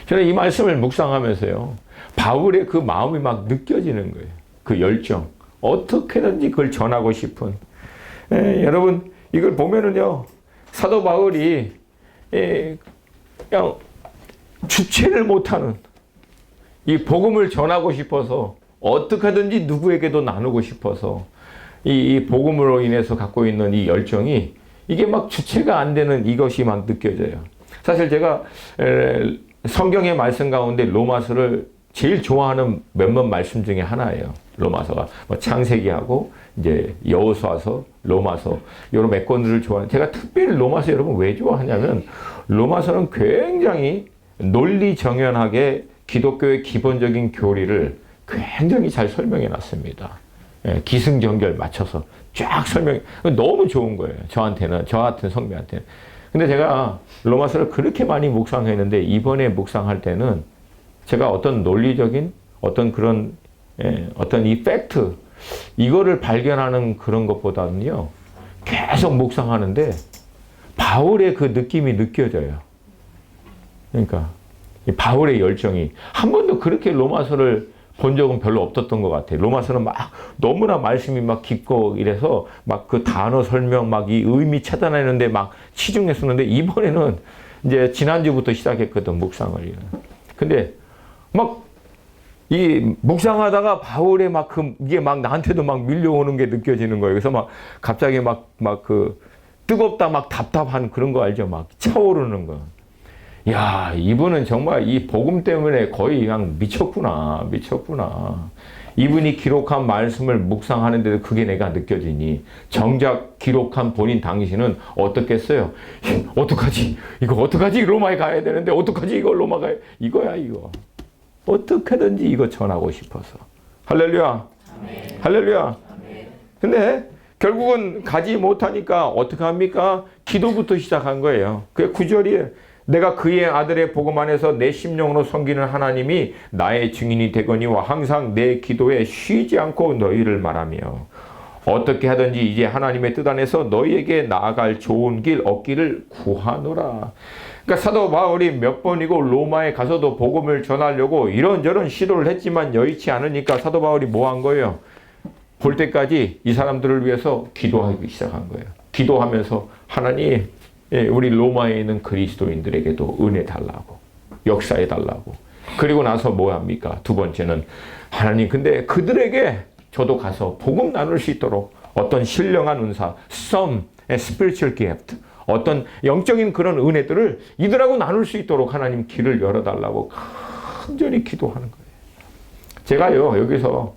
저는 이 말씀을 묵상하면서요, 바울의 그 마음이 막 느껴지는 거예요. 그 열정, 어떻게든지 그걸 전하고 싶은. 여러분 이걸 보면은요, 사도 바울이 그냥 주체를 못하는 이 복음을 전하고 싶어서 어떻게든지 누구에게도 나누고 싶어서 이 복음으로 인해서 갖고 있는 이 열정이 이게 막 주체가 안 되는 이것이 막 느껴져요. 사실 제가 성경의 말씀 가운데 로마서를 제일 좋아하는 몇몇 말씀 중에 하나예요. 로마서가 뭐 창세기하고 이제 여호수아서, 로마서 이런 몇 권들을 좋아해요. 제가 특별히 로마서 여러분 왜 좋아하냐면 로마서는 굉장히 논리 정연하게 기독교의 기본적인 교리를 굉장히 잘 설명해 놨습니다. 기승전결 맞춰서 쫙 설명해. 너무 좋은 거예요. 저한테는, 저 같은 성도한테는. 근데 제가 로마서를 그렇게 많이 묵상했는데 이번에 묵상할 때는 제가 어떤 논리적인 어떤 그런 어떤 이 팩트 이거를 발견하는 그런 것보다는요, 계속 묵상하는데 바울의 그 느낌이 느껴져요. 그러니까 이 바울의 열정이 한 번도 그렇게 로마서를 본 적은 별로 없었던 것 같아요. 로마서는 막 너무나 말씀이 막 깊고 이래서 막 그 단어 설명 막 이 의미 찾아내는데 막 치중했었는데 이번에는 이제 지난주부터 시작했거든, 묵상을. 근데 막 이 묵상하다가 바울의 막 이게 막 나한테도 막 밀려오는 게 느껴지는 거예요. 그래서 막 갑자기 막 그 뜨겁다 막 답답한 그런 거 알죠? 막 차오르는 거. 야, 이분은 정말 이 복음 때문에 거의 그냥 미쳤구나. 이분이 기록한 말씀을 묵상하는데도 그게 내가 느껴지니 정작 기록한 본인 당신은 어떻겠어요? 어떡하지? 이거 어떡하지? 로마에 가야 되는데 어떡하지? 이거 로마 가야 이거야 이거. 어떻게든지 이거 전하고 싶어서. 할렐루야. 아멘. 할렐루야. 아멘. 근데 결국은 가지 못하니까 어떻게 합니까? 기도부터 시작한 거예요. 그게 9절이에요. 내가 그의 아들의 복음 안에서 내 심령으로 섬기는 하나님이 나의 증인이 되거니와 항상 내 기도에 쉬지 않고 너희를 말하며 어떻게 하든지 이제 하나님의 뜻 안에서 너희에게 나아갈 좋은 길 얻기를 구하노라. 그러니까 사도 바울이 몇 번이고 로마에 가서도 복음을 전하려고 이런저런 시도를 했지만 여의치 않으니까 사도 바울이 뭐 한 거예요? 볼 때까지 이 사람들을 위해서 기도하기 시작한 거예요. 기도하면서 하나님, 우리 로마에 있는 그리스도인들에게도 은혜 달라고, 역사해 달라고. 그리고 나서 뭐 합니까? 두 번째는 하나님, 근데 그들에게 저도 가서 복음 나눌 수 있도록 어떤 신령한 은사, some spiritual gift, 어떤 영적인 그런 은혜들을 이들하고 나눌 수 있도록 하나님 길을 열어달라고 간절히 기도하는 거예요. 제가요, 여기서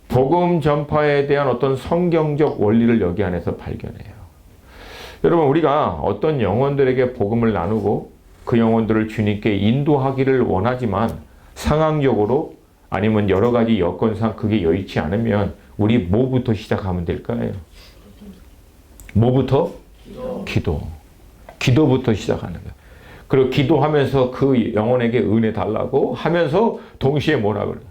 복음 전파에 대한 어떤 성경적 원리를 여기 안에서 발견해요. 여러분, 우리가 어떤 영혼들에게 복음을 나누고 그 영혼들을 주님께 인도하기를 원하지만 상황적으로 아니면 여러 가지 여건상 그게 여의치 않으면 우리 뭐부터 시작하면 될까요? 뭐부터? 기도. 기도부터 시작하는 거예요. 그리고 기도하면서 그 영혼에게 은혜 달라고 하면서 동시에 뭐라 그래요?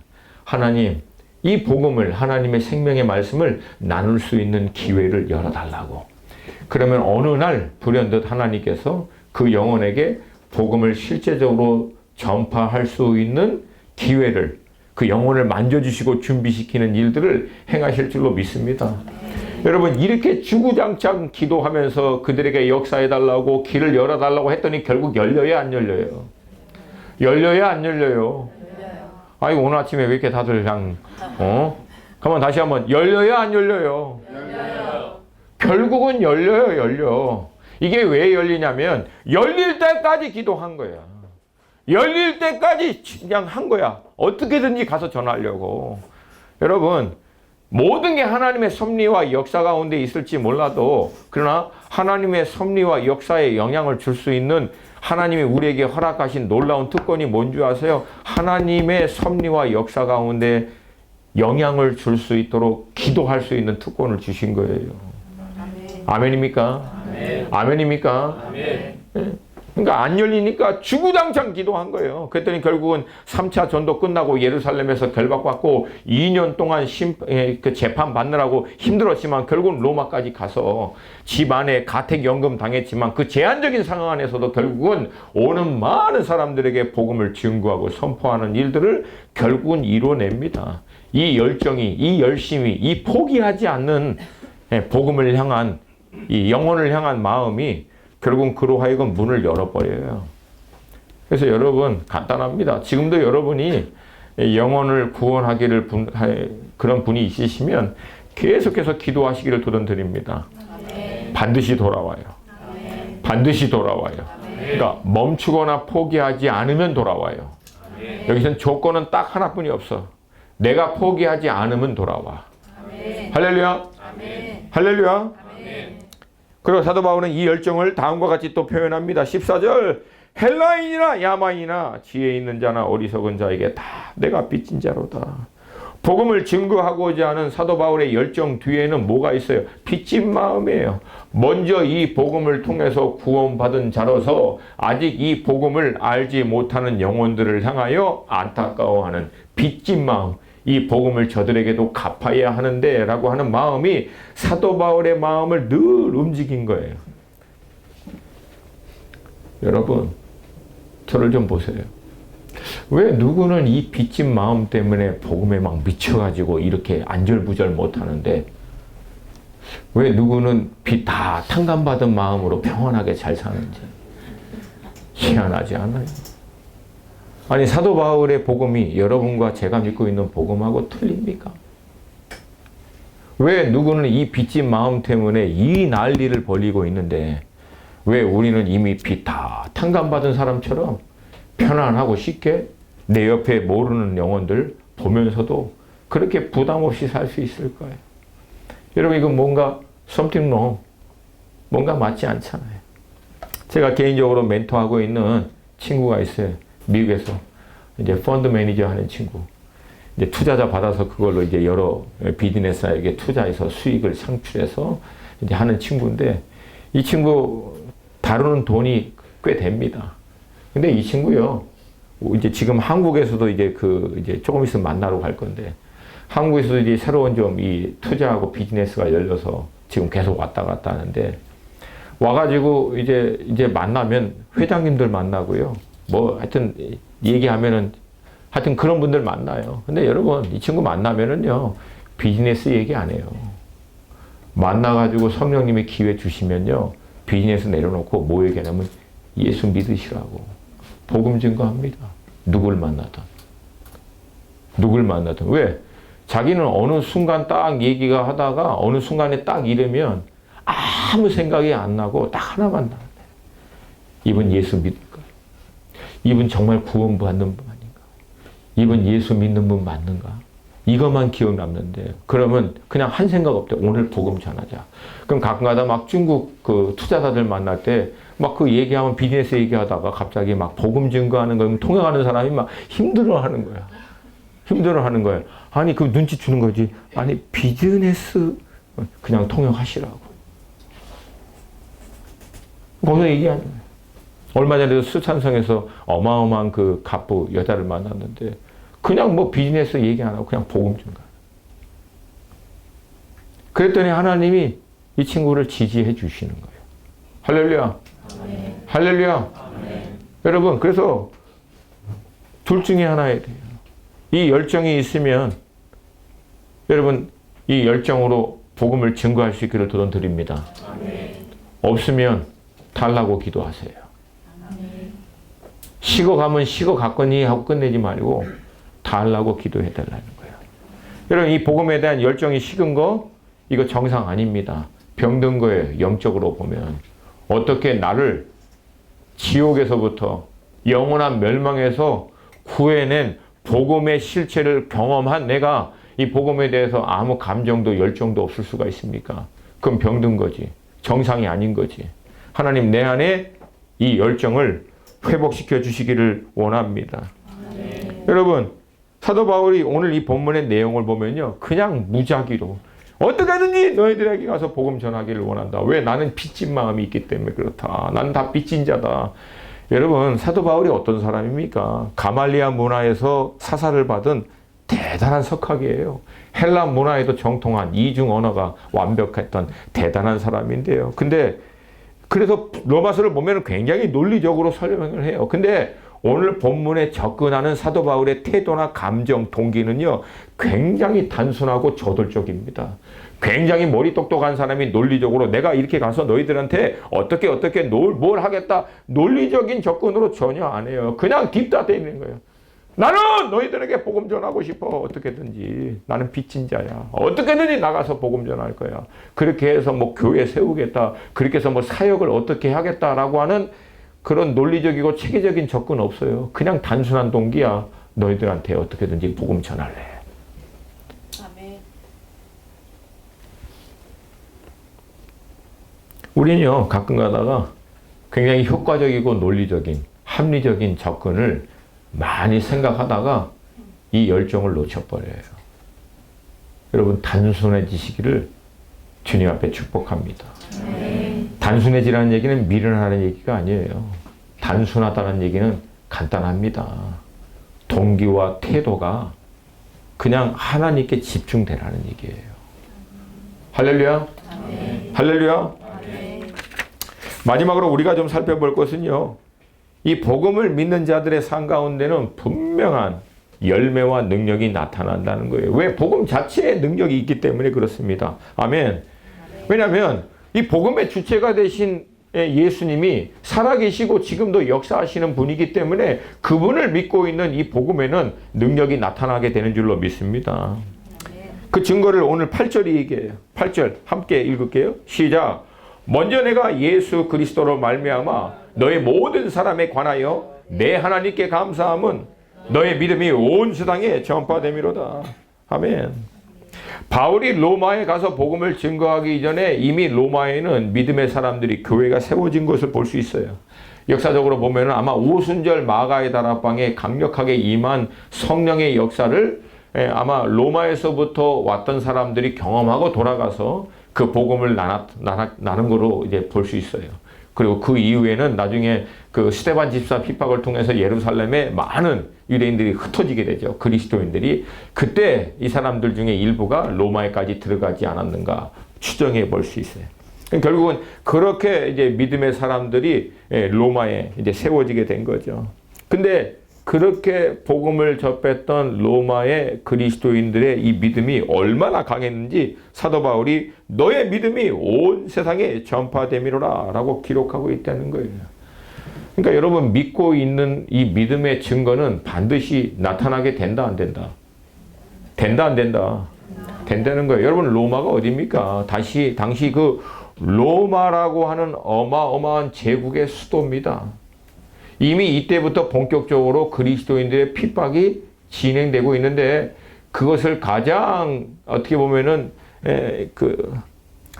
하나님, 이 복음을, 하나님의 생명의 말씀을 나눌 수 있는 기회를 열어달라고. 그러면 어느 날 불현듯 하나님께서 그 영혼에게 복음을 실제적으로 전파할 수 있는 기회를, 그 영혼을 만져주시고 준비시키는 일들을 행하실 줄로 믿습니다. 여러분, 이렇게 주구장창 기도하면서 그들에게 역사해달라고 길을 열어달라고 했더니 결국 열려요, 안 열려요? 열려요, 안 열려요? 아니, 오늘 아침에 왜 이렇게 다들 그냥 그러면 다시 한번 열려요, 안 열려요? 열려요. 결국은 열려요, 열려. 이게 왜 열리냐면 열릴 때까지 기도한 거야. 열릴 때까지 그냥 한 거야. 어떻게든지 가서 전하려고. 여러분, 모든 게 하나님의 섭리와 역사 가운데 있을지 몰라도 그러나 하나님의 섭리와 역사에 영향을 줄 수 있는 하나님이 우리에게 허락하신 놀라운 특권이 뭔지 아세요? 하나님의 섭리와 역사 가운데 영향을 줄 수 있도록 기도할 수 있는 특권을 주신 거예요. 아멘입니까? 아멘. 아멘입니까? 아멘. 그러니까 안 열리니까 주구장창 기도한 거예요. 그랬더니 결국은 3차 전도 끝나고 예루살렘에서 결박받고 2년 동안 그 재판 받느라고 힘들었지만 결국은 로마까지 가서 집 안에 가택연금 당했지만 그 제한적인 상황 안에서도 결국은 오는 많은 사람들에게 복음을 증거하고 선포하는 일들을 결국은 이뤄냅니다. 이 열정이, 이 열심이, 이 포기하지 않는 복음을 향한 이 영혼을 향한 마음이 결국은 그로 하여금 문을 열어버려요. 그래서 여러분 간단합니다. 지금도 여러분이 영혼을 구원하기를 그런 분이 있으시면 계속해서 기도하시기를 도전드립니다. 반드시 돌아와요. 반드시 돌아와요. 그러니까 멈추거나 포기하지 않으면 돌아와요. 여기서는 조건은 딱 하나뿐이 없어. 내가 포기하지 않으면 돌아와. 할렐루야. 할렐루야. 그리고 사도 바울은 이 열정을 다음과 같이 또 표현합니다. 14절 헬라인이나 야만이나 지혜 있는 자나 어리석은 자에게 다 내가 빚진 자로다. 복음을 증거하고자 하는 사도 바울의 열정 뒤에는 뭐가 있어요? 빚진 마음이에요. 먼저 이 복음을 통해서 구원받은 자로서 아직 이 복음을 알지 못하는 영혼들을 향하여 안타까워하는 빚진 마음. 이 복음을 저들에게도 갚아야 하는데 라고 하는 마음이 사도 바울의 마음을 늘 움직인 거예요. 여러분, 저를 좀 보세요. 왜 누구는 이 빚진 마음 때문에 복음에 막 미쳐가지고 이렇게 안절부절 못하는데 왜 누구는 빚 다 탕감받은 마음으로 평안하게 잘 사는지 희한하지 않아요? 아니 사도 바울의 복음이 여러분과 제가 믿고 있는 복음하고 틀립니까? 왜 누구는 이 빚진 마음 때문에 이 난리를 벌이고 있는데 왜 우리는 이미 빚 다 탕감받은 사람처럼 편안하고 쉽게 내 옆에 모르는 영혼들 보면서도 그렇게 부담 없이 살 수 있을까요? 여러분 이건 뭔가 something wrong, 뭔가 맞지 않잖아요. 제가 개인적으로 멘토하고 있는 친구가 있어요. 미국에서 이제 펀드 매니저 하는 친구. 이제 투자자 받아서 그걸로 이제 여러 비즈니스에게 투자해서 수익을 창출해서 이제 하는 친구인데 이 친구 다루는 돈이 꽤 됩니다. 근데 이 친구요. 이제 지금 한국에서도 이제 이제 조금 있으면 만나러 갈 건데 한국에서도 이제 새로운 좀 이 투자하고 비즈니스가 열려서 지금 계속 왔다 갔다 하는데 와가지고 이제 만나면 회장님들 만나고요. 뭐 하여튼 얘기하면은 하여튼 그런 분들 만나요. 근데 여러분 이 친구 만나면은요 비즈니스 얘기 안 해요. 만나가지고 성령님이 기회 주시면요 비즈니스 내려놓고 뭐 얘기하냐면 예수 믿으시라고 복음 증거합니다. 누굴 만나든 왜? 자기는 어느 순간 딱 얘기가 하다가 어느 순간에 딱 이러면 아무 생각이 안 나고 딱 하나만 나는데 이분 예수 믿을까? 이분 정말 구원받는 분 아닌가? 이분 예수 믿는 분 맞는가? 이것만 기억 남는데 그러면 그냥 한 생각 없대. 오늘 복음 전하자. 그럼 가끔가다 막 중국 그 투자자들 만날 때 막 그 얘기하면 비즈니스 얘기하다가 갑자기 막 복음 증거하는 거 통역하는 사람이 막 힘들어하는 거야. 힘들어하는 거야. 아니 그 눈치 주는 거지. 아니 비즈니스 그냥 통역하시라고. 거기서 얘기하는 거야. 얼마 전에도 수산성에서 어마어마한 그 갑부 여자를 만났는데 그냥 뭐 비즈니스 얘기 안 하고 그냥 복음 증거. 그랬더니 하나님이 이 친구를 지지해 주시는 거예요. 할렐루야. 아멘. 할렐루야. 아멘. 여러분 그래서 둘 중에 하나에 돼요. 이 열정이 있으면 여러분 이 열정으로 복음을 증거할 수 있기를 도전드립니다. 아멘. 없으면 달라고 기도하세요. 아멘. 식어가면 식어갔거니 하고 끝내지 말고 달라고 기도해 달라는 거예요. 여러분, 이 복음에 대한 열정이 식은 거 이거 정상 아닙니다. 병든 거예요. 영적으로 보면. 어떻게 나를 지옥에서부터 영원한 멸망에서 구해낸 복음의 실체를 경험한 내가 이 복음에 대해서 아무 감정도 열정도 없을 수가 있습니까? 그럼 병든 거지. 정상이 아닌 거지. 하나님 내 안에 이 열정을 회복시켜 주시기를 원합니다. 여러분, 사도 바울이 오늘 이 본문의 내용을 보면요, 그냥 무작위로 어떻게든지 너희들에게 가서 복음 전하기를 원한다. 왜? 나는 빚진 마음이 있기 때문에 그렇다. 나는 다 빚진 자다. 여러분, 사도 바울이 어떤 사람입니까? 가말리아 문화에서 사사를 받은 대단한 석학이에요. 헬라 문화에도 정통한 이중 언어가 완벽했던 대단한 사람인데요. 근데 그래서 로마서를 보면 굉장히 논리적으로 설명을 해요. 근데 오늘 본문에 접근하는 사도 바울의 태도나 감정, 동기는요, 굉장히 단순하고 저돌적입니다. 굉장히 머리 똑똑한 사람이 논리적으로 내가 이렇게 가서 너희들한테 어떻게 뭘 하겠다, 논리적인 접근으로 전혀 안 해요. 그냥 딥다대는 거예요. 나는 너희들에게 복음 전하고 싶어. 어떻게든지. 나는 빚진 자야. 어떻게든지 나가서 복음 전할 거야. 그렇게 해서 뭐 교회 세우겠다. 그렇게 해서 뭐 사역을 어떻게 하겠다라고 하는 그런 논리적이고 체계적인 접근 없어요. 그냥 단순한 동기야. 너희들한테 어떻게든지 복음 전할래. 아멘. 우리는요, 가끔 가다가 굉장히 효과적이고 논리적인, 합리적인 접근을 많이 생각하다가 이 열정을 놓쳐버려요. 여러분, 단순해지시기를 주님 앞에 축복합니다. 단순해지라는 얘기는 미련하는 얘기가 아니에요. 단순하다는 얘기는 간단합니다. 동기와 태도가 그냥 하나님께 집중되라는 얘기예요. 할렐루야. 할렐루야. 마지막으로 우리가 좀 살펴볼 것은요, 이 복음을 믿는 자들의 삶 가운데는 분명한 열매와 능력이 나타난다는 거예요. 왜? 복음 자체에 능력이 있기 때문에 그렇습니다. 아멘. 왜냐하면 이 복음의 주체가 되신 예수님이 살아계시고 지금도 역사하시는 분이기 때문에 그분을 믿고 있는 이 복음에는 능력이 나타나게 되는 줄로 믿습니다. 그 증거를 오늘 8절이 얘기해요. 8절 함께 읽을게요. 시작. 먼저 내가 예수 그리스도로 말미암아 너의 모든 사람에 관하여 내 하나님께 감사함은 너의 믿음이 온 세상에 전파됨이로다. 아멘. 바울이 로마에 가서 복음을 증거하기 이전에 이미 로마에는 믿음의 사람들이 교회가 세워진 것을 볼 수 있어요. 역사적으로 보면 아마 오순절 마가의 다락방에 강력하게 임한 성령의 역사를 아마 로마에서부터 왔던 사람들이 경험하고 돌아가서 그 복음을 나눈 거로 이제 볼 수 있어요. 그리고 그 이후에는 나중에 그 스데반 집사 핍박을 통해서 예루살렘에 많은 유대인들이 흩어지게 되죠. 그리스도인들이. 그때 이 사람들 중에 일부가 로마에까지 들어가지 않았는가 추정해 볼 수 있어요. 결국은 그렇게 이제 믿음의 사람들이 로마에 이제 세워지게 된 거죠. 근데 그렇게 복음을 접했던 로마의 그리스도인들의 이 믿음이 얼마나 강했는지 사도 바울이 너의 믿음이 온 세상에 전파됨이로라 라고 기록하고 있다는 거예요. 그러니까 여러분, 믿고 있는 이 믿음의 증거는 반드시 나타나게 된다, 안 된다? 된다, 안 된다? 된다는 거예요. 여러분, 로마가 어디입니까? 당시 그 로마라고 하는 어마어마한 제국의 수도입니다. 이미 이때부터 본격적으로 그리스도인들의 핍박이 진행되고 있는데 그것을 가장 어떻게 보면은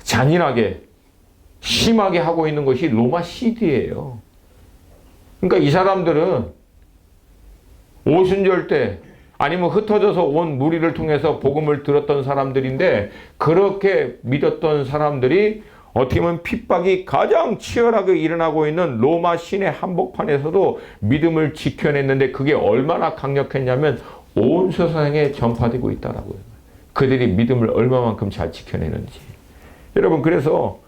잔인하게 심하게 하고 있는 것이 로마 시대예요. 그러니까 이 사람들은 오순절 때 아니면 흩어져서 온 무리를 통해서 복음을 들었던 사람들인데 그렇게 믿었던 사람들이 어떻게 보면 핍박이 가장 치열하게 일어나고 있는 로마 시내 한복판에서도 믿음을 지켜냈는데 그게 얼마나 강력했냐면 온 세상에 전파되고 있다라고요. 그들이 믿음을 얼마만큼 잘 지켜내는지. 여러분, 그래서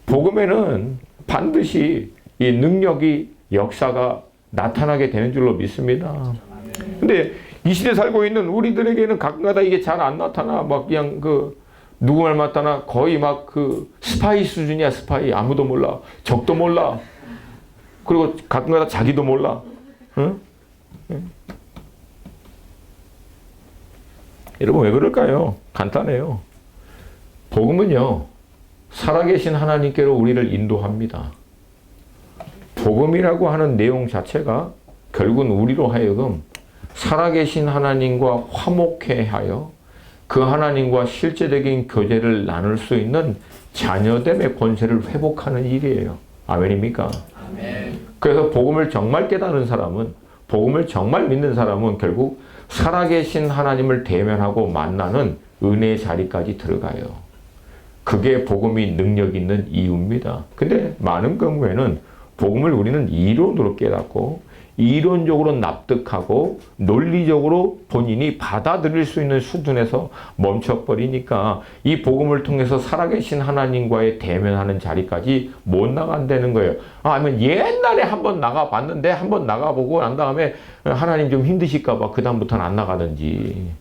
복음에는 반드시 이 능력이 역사가 나타나게 되는 줄로 믿습니다. 근데 이 시대 살고 있는 우리들에게는 가끔가다 이게 잘 안 나타나. 막 그냥 누구 말 맞다나 거의 막 스파이 수준이야. 스파이. 아무도 몰라. 적도 몰라. 그리고 가끔가다 자기도 몰라. 응? 여러분 왜 그럴까요? 간단해요. 복음은요, 살아계신 하나님께로 우리를 인도합니다. 복음이라고 하는 내용 자체가 결국은 우리로 하여금 살아계신 하나님과 화목해 하여 그 하나님과 실제적인 교제를 나눌 수 있는 자녀됨의 권세를 회복하는 일이에요. 아멘입니까? 아멘. 그래서 복음을 정말 깨달은 사람은, 복음을 정말 믿는 사람은 결국 살아계신 하나님을 대면하고 만나는 은혜의 자리까지 들어가요. 그게 복음이 능력 있는 이유입니다. 근데 많은 경우에는 복음을 우리는 이론으로 깨닫고 이론적으로 납득하고 논리적으로 본인이 받아들일 수 있는 수준에서 멈춰버리니까 이 복음을 통해서 살아계신 하나님과의 대면하는 자리까지 못 나간다는 거예요. 아니면 옛날에 한번 나가봤는데 한번 나가보고 난 다음에 하나님 좀 힘드실까 봐 그 다음부터는 안 나가든지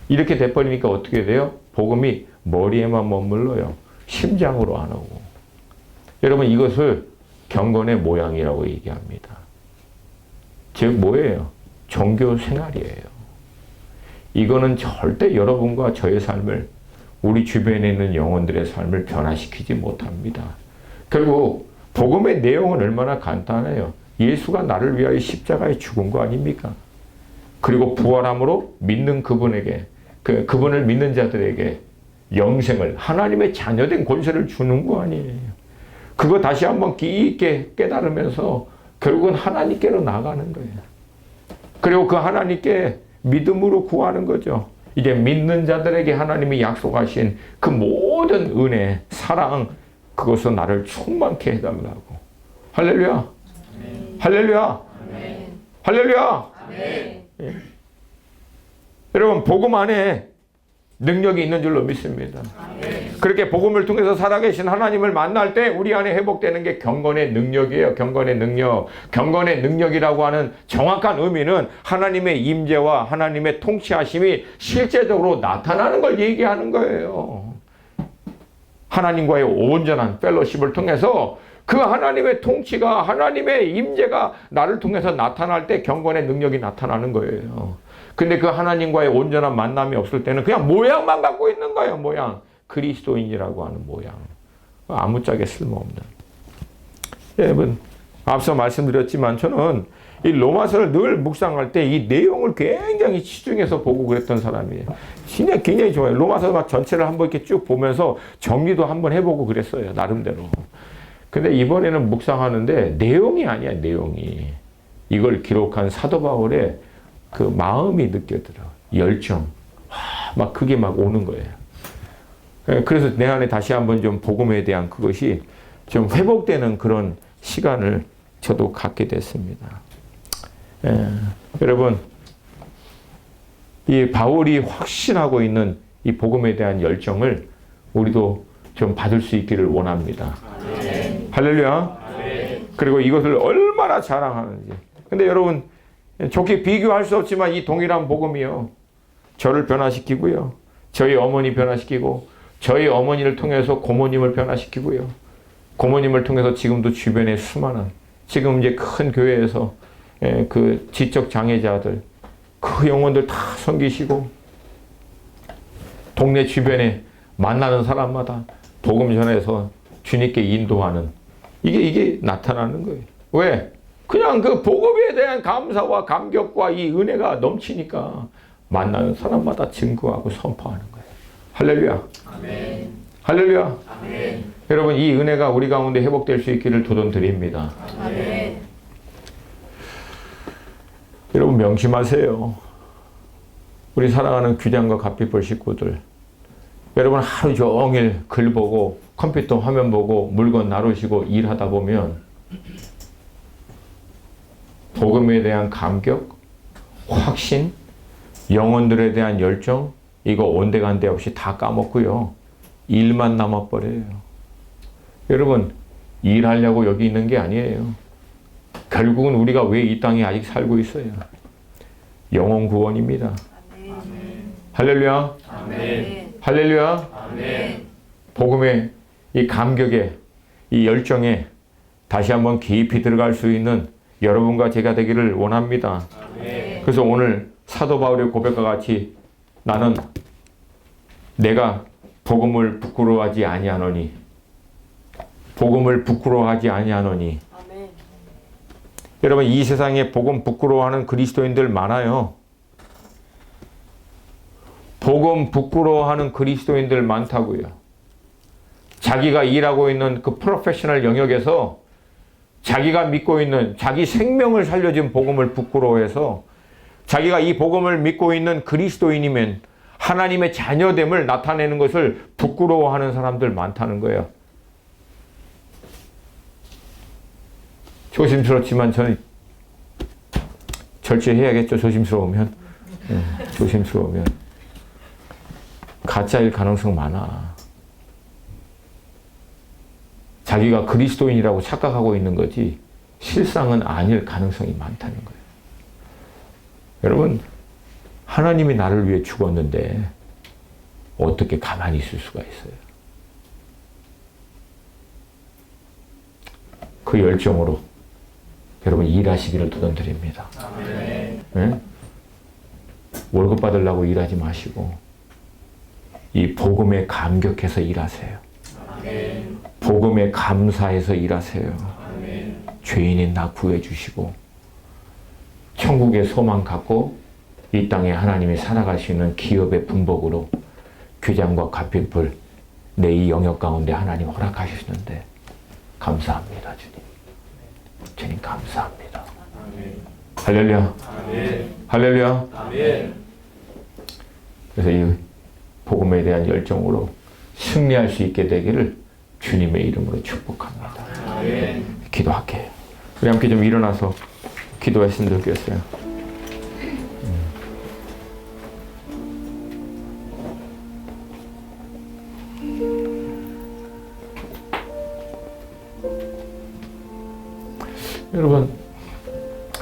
이렇게 돼버리니까 어떻게 돼요? 복음이 머리에만 머물러요. 심장으로 안 오고. 여러분 이것을 경건의 모양이라고 얘기합니다. 즉 뭐예요? 종교 생활이에요. 이거는 절대 여러분과 저의 삶을, 우리 주변에 있는 영혼들의 삶을 변화시키지 못합니다. 결국 복음의 내용은 얼마나 간단해요. 예수가 나를 위하여 십자가에 죽은 거 아닙니까? 그리고 부활함으로 믿는 그분에게, 그분을 믿는 자들에게 영생을, 하나님의 자녀된 권세를 주는 거 아니에요. 그거 다시 한번 깊게 깨달으면서 결국은 하나님께로 나가는 거예요. 그리고 그 하나님께 믿음으로 구하는 거죠. 이제 믿는 자들에게 하나님이 약속하신 그 모든 은혜, 사랑, 그것을 나를 충만케 해달라고. 할렐루야. 아멘. 할렐루야. 아멘. 할렐루야. 아멘. 예. 여러분 복음 안에 능력이 있는 줄로 믿습니다. 아멘. 그렇게 복음을 통해서 살아계신 하나님을 만날 때 우리 안에 회복되는 게 경건의 능력이에요. 경건의 능력. 경건의 능력이라고 하는 정확한 의미는 하나님의 임재와 하나님의 통치하심이 실제적으로 나타나는 걸 얘기하는 거예요. 하나님과의 온전한 펠로십을 통해서 그 하나님의 통치가, 하나님의 임재가 나를 통해서 나타날 때 경건의 능력이 나타나는 거예요. 근데 그 하나님과의 온전한 만남이 없을 때는 그냥 모양만 갖고 있는 거예요. 모양. 그리스도인이라고 하는 모양. 아무짝에 쓸모없는. 여러분, 앞서 말씀드렸지만 저는 이 로마서를 늘 묵상할 때 이 내용을 굉장히 치중해서 보고 그랬던 사람이에요. 진짜 굉장히 좋아요. 로마서 막 전체를 한번 이렇게 쭉 보면서 정리도 한번 해보고 그랬어요. 나름대로. 근데 이번에는 묵상하는데 내용이 아니야, 내용이. 이걸 기록한 사도 바울의 그 마음이 느껴들어. 열정. 막 그게 막 오는 거예요. 그래서 내 안에 다시 한번 좀 복음에 대한 그것이 좀 회복되는 그런 시간을 저도 갖게 됐습니다. 여러분, 이 바울이 확신하고 있는 이 복음에 대한 열정을 우리도 좀 받을 수 있기를 원합니다. 아멘. 할렐루야. 아멘. 그리고 이것을 얼마나 자랑하는지. 근데 여러분, 좋게 비교할 수 없지만 이 동일한 복음이요. 저를 변화시키고요. 저희 어머니 변화시키고, 저희 어머니를 통해서 고모님을 변화시키고요. 고모님을 통해서 지금도 주변에 수많은, 지금 이제 큰 교회에서 그 지적 장애자들, 그 영혼들 다 섬기시고, 동네 주변에 만나는 사람마다 복음 전해서 주님께 인도하는, 이게 나타나는 거예요. 왜? 그냥 그 복음에 대한 감사와 감격과 이 은혜가 넘치니까 만나는 사람마다 증거하고 선포하는 거예요. 할렐루야. 아멘. 할렐루야. 아멘. 여러분, 이 은혜가 우리 가운데 회복될 수 있기를 도전드립니다. 아멘. 여러분 명심하세요. 우리 사랑하는 규장과 갓빛벌 식구들. 여러분 하루 종일 글 보고 컴퓨터 화면 보고 물건 나누시고 일하다 보면 복음에 대한 감격, 확신, 영혼들에 대한 열정, 이거 온데간데 없이 다 까먹고요. 일만 남아버려요. 여러분, 일하려고 여기 있는 게 아니에요. 결국은 우리가 왜 이 땅에 아직 살고 있어요? 영혼 구원입니다. 아멘. 할렐루야. 아멘. 할렐루야. 아멘. 복음의 이 감격에, 이 열정에 다시 한번 깊이 들어갈 수 있는 여러분과 제가 되기를 원합니다. 아멘. 그래서 오늘 사도 바울의 고백과 같이 나는 내가 복음을 부끄러워하지 아니하노니 복음을 부끄러워하지 아니하노니. 아멘. 여러분 이 세상에 복음 부끄러워하는 그리스도인들 많아요. 복음 부끄러워하는 그리스도인들 많다고요. 자기가 일하고 있는 그 프로페셔널 영역에서 자기가 믿고 있는 자기 생명을 살려준 복음을 부끄러워해서 자기가 이 복음을 믿고 있는 그리스도인이면 하나님의 자녀됨을 나타내는 것을 부끄러워하는 사람들 많다는 거예요. 조심스럽지만 저는 절제해야겠죠. 조심스러우면. 조심스러우면. 가짜일 가능성 많아. 자기가 그리스도인이라고 착각하고 있는 거지 실상은 아닐 가능성이 많다는 거예요. 여러분, 하나님이 나를 위해 죽었는데 어떻게 가만히 있을 수가 있어요? 그 열정으로 여러분 일하시기를 도전드립니다. 네? 월급 받으려고 일하지 마시고 이 복음에 감격해서 일하세요. 복음에 감사해서 일하세요. 죄인인 나 구해주시고 천국의 소망 갖고 이 땅에 하나님이 살아가시는 기업의 분복으로 귀장과 갓빛불 내 이 영역 가운데 하나님 허락하시는데 감사합니다. 주님. 주님 감사합니다. 할렐루야. 할렐루야. 그래서 이 복음에 대한 열정으로 승리할 수 있게 되기를 주님의 이름으로 축복합니다. 기도할게요. 우리 함께 좀 일어나서 기도했으면 좋겠어요. 여러분,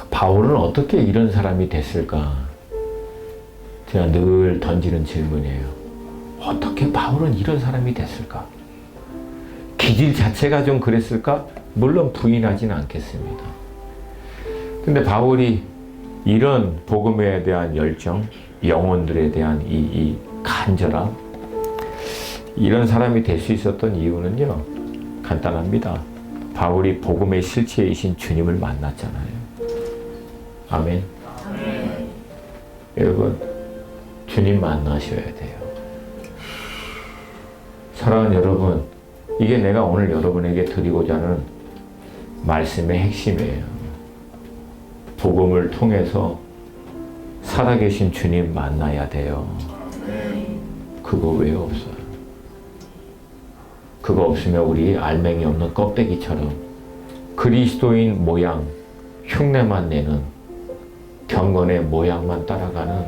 바울은 어떻게 이런 사람이 됐을까? 제가 늘 던지는 질문이에요. 어떻게 바울은 이런 사람이 됐을까? 기질 자체가 좀 그랬을까? 물론 부인하지는 않겠습니다. 근데 바울이 이런 복음에 대한 열정, 영혼들에 대한 이 간절함, 이런 사람이 될 수 있었던 이유는요, 간단합니다. 바울이 복음의 실체이신 주님을 만났잖아요. 아멘. 여러분, 주님 만나셔야 돼요. 사랑하는 여러분, 이게 내가 오늘 여러분에게 드리고자 하는 말씀의 핵심이에요. 복음을 통해서 살아계신 주님 만나야 돼요. 그거 왜 없어요? 그거 없으면 우리 알맹이 없는 껍데기처럼 그리스도인 모양, 흉내만 내는 경건의 모양만 따라가는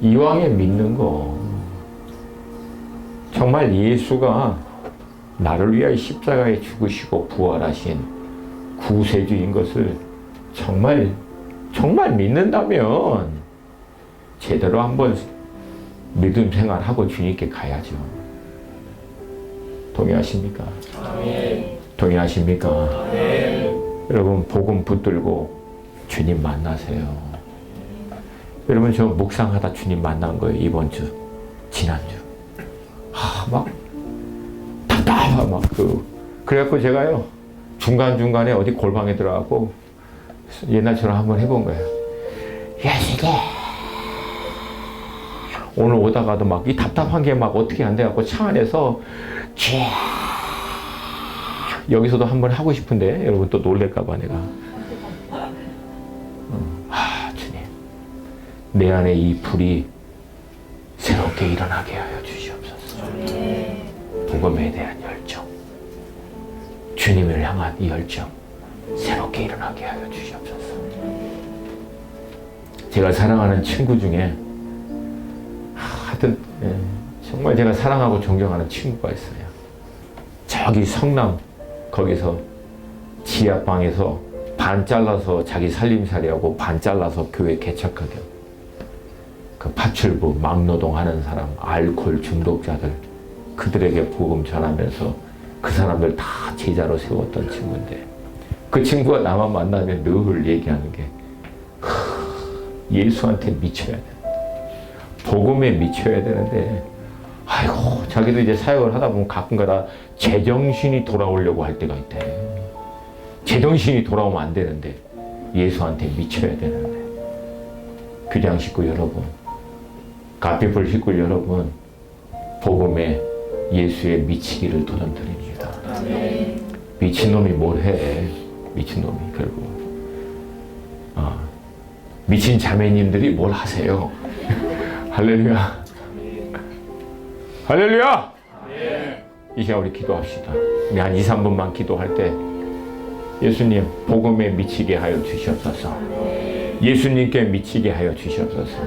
이왕에 믿는 거, 정말 예수가 나를 위하여 십자가에 죽으시고 부활하신 구세주인 것을 정말 믿는다면 제대로 한번 믿음 생활하고 주님께 가야죠. 동의하십니까? 아멘. 동의하십니까? 아멘. 여러분, 복음 붙들고 주님 만나세요. 여러분, 저 묵상하다 주님 만난 거예요. 이번 주, 지난주. 막 답답하 막 그래갖고 제가요 중간중간에 어디 골방에 들어가고 옛날처럼 한번 해본 거예요. 예수님, 오늘 오다가도 막 이 답답한 게 막 어떻게 안 돼갖고 차 안에서 여기서도 한번 하고 싶은데 여러분 또 놀랄까봐 내가 주님, 내 안에 이 불이 새롭게 일어나게 하여 주시옵소서. 복음에 대한 열정, 주님을 향한 이 열정 새롭게 일어나게 하여 주시옵소서. 제가 사랑하는 친구 중에 하여튼 정말 제가 사랑하고 존경하는 친구가 있어요. 저기 성남 거기서 지하방에서 반 잘라서 자기 살림살이하고 반 잘라서 교회 개척하게 그 파출부 막노동 하는 사람, 알코올 중독자들, 그들에게 복음 전하면서 그 사람들 다 제자로 세웠던 친구인데, 그 친구가 나만 만나면 늘 얘기하는 게 예수한테 미쳐야 돼. 복음에 미쳐야 되는데, 아이고, 자기도 이제 사역을 하다 보면 가끔가다 제정신이 돌아오려고 할 때가 있대. 제정신이 돌아오면 안 되는데, 예수한테 미쳐야 되는데. 규장 식구 여러분, 가피풀 식구 여러분, 복음에 예수에 미치기를 도전드립니다. 미친놈이 뭘 해? 미친놈이 결국. 미친 자매님들이 뭘 하세요? 할렐루야. 할렐루야. 이 시간 우리 기도합시다. 우리 한 2, 3분만 기도할 때 예수님 복음에 미치게 하여 주시옵소서. 예수님께 미치게 하여 주시옵소서.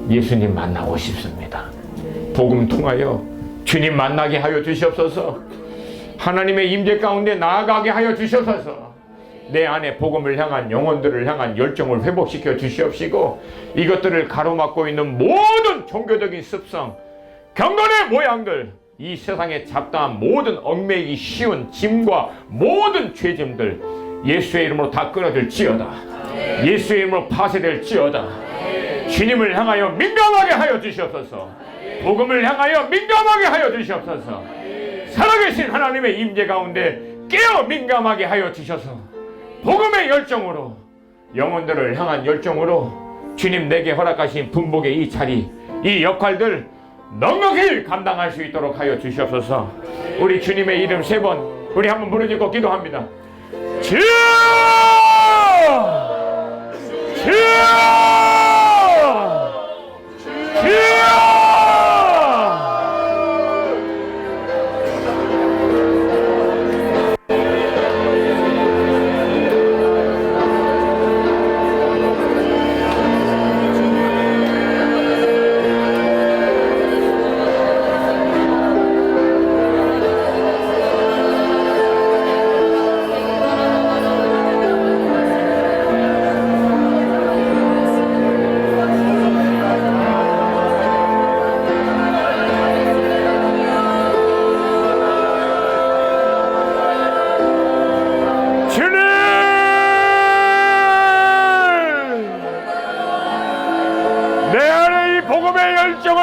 예수님 만나고 싶습니다. 복음 통하여 주님 만나게 하여 주시옵소서. 하나님의 임재 가운데 나아가게 하여 주시옵소서. 내 안에 복음을 향한 영혼들을 향한 열정을 회복시켜 주시옵시고, 이것들을 가로막고 있는 모든 종교적인 습성, 경건의 모양들, 이 세상에 잡다한 모든 얽매이기 쉬운 짐과 모든 죄짐들 예수의 이름으로 다 끊어질지어다. 예수의 이름으로 파쇄될지어다. 주님을 향하여 민감하게 하여 주시옵소서. 복음을 향하여 민감하게 하여 주시옵소서. 살아계신 하나님의 임재 가운데 깨어 민감하게 하여 주셔서 복음의 열정으로, 영혼들을 향한 열정으로 주님 내게 허락하신 분복의 이 자리, 이 역할들 넉넉히 감당할 수 있도록 하여 주시옵소서. 우리 주님의 이름 3번 우리 한번 부르짖고 기도합니다. 주여! 주여! 주여!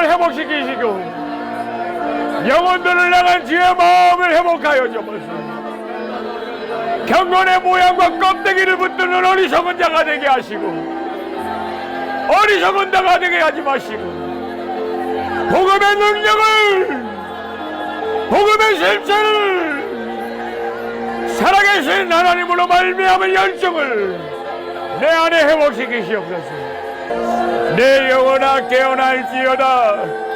회복시키시고 영혼들을 향한 주의 마음을 회복하여 주옵소서. 경건의 모양과 껍데기를 붙드는 어리석은 자가 되게 하시고, 어리석은 자가 되게 하지 마시고, 복음의 능력을, 복음의 실체를 살아계신 하나님으로 말미암은 열정을 내 안에 회복시키시옵소서. 내 영혼아 깨어날지어다.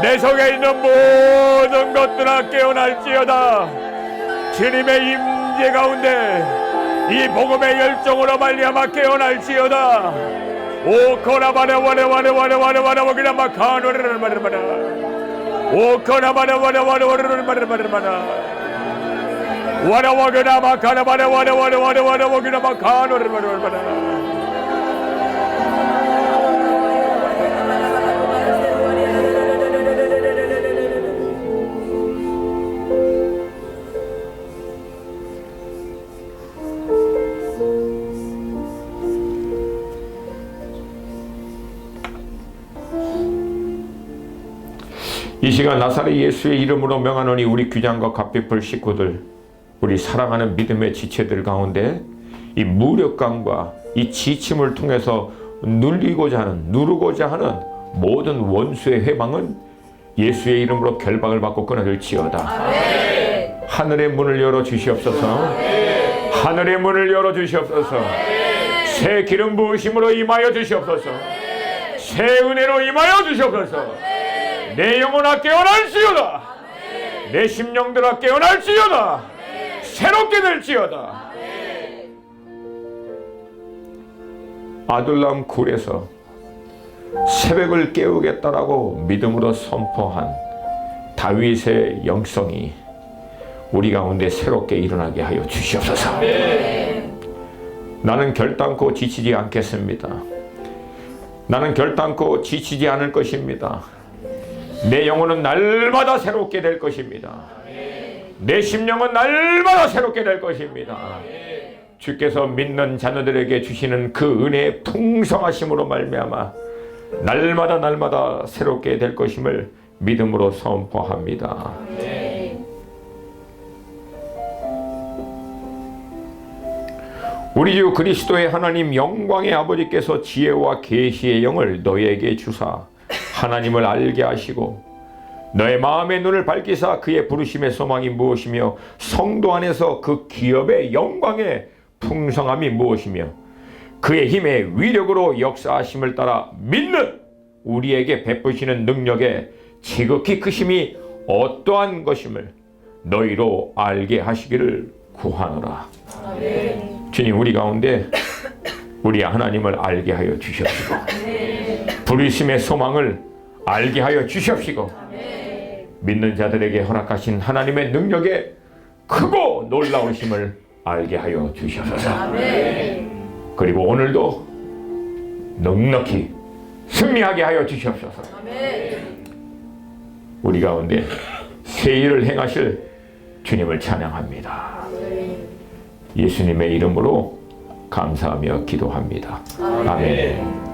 내 속에 있는 모든 것들아 깨어날지어다. 주님의 임재 가운데 이 복음의 열정으로 말미암아 깨어날지어다. 오 코나바네 와레와레와레와레와레 오기나마 카노레를 말해봐라. 오 코나바네 와레와레와레를 말해봐라. 와라와게나마 카나바네 와레와레와레와레 오기나마 카노레를 말해봐라. 이 시간 나사렛 예수의 이름으로 명하노니 우리 귀장과 갓비풀 식구들, 우리 사랑하는 믿음의 지체들 가운데 이 무력감과 이 지침을 통해서 누르고자 하는 모든 원수의 회방은 예수의 이름으로 결박을 받고 끊어질지어다. 아멘. 하늘의 문을 열어 주시옵소서. 아멘. 하늘의 문을 열어 주시옵소서. 아멘. 새 기름 부으심으로 임하여 주시옵소서. 아멘. 새 은혜로 임하여 주시옵소서. 아멘. 내 영혼아 깨어날지어다. 아멘. 내 심령들아 깨어날지어다. 아멘. 새롭게 될지어다. 아멘. 아둘람 굴에서 새벽을 깨우겠다라고 믿음으로 선포한 다윗의 영성이 우리 가운데 새롭게 일어나게 하여 주시옵소서. 아멘. 나는 결단코 지치지 않겠습니다. 나는 결단코 지치지 않을 것입니다. 내 영혼은 날마다 새롭게 될 것입니다. 내 심령은 날마다 새롭게 될 것입니다. 주께서 믿는 자녀들에게 주시는 그 은혜의 풍성하심으로 말미암아 날마다 날마다 새롭게 될 것임을 믿음으로 선포합니다. 우리 주 그리스도의 하나님 영광의 아버지께서 지혜와 계시의 영을 너희에게 주사 하나님을 알게 하시고 너의 마음의 눈을 밝히사 그의 부르심의 소망이 무엇이며 성도 안에서 그 기업의 영광의 풍성함이 무엇이며 그의 힘의 위력으로 역사하심을 따라 믿는 우리에게 베푸시는 능력의 지극히 크심이 어떠한 것임을 너희로 알게 하시기를 구하노라. 아멘. 주님, 우리 가운데 우리 하나님을 알게 하여 주시옵시고 부르심의 소망을 알게 하여 주시옵시고 믿는 자들에게 허락하신 하나님의 능력의 크고 놀라우심을 알게 하여 주시옵소서. 그리고 오늘도 넉넉히 승리하게 하여 주시옵소서. 우리 가운데 새 일을 행하실 주님을 찬양합니다. 예수님의 이름으로 감사하며 기도합니다. 아멘.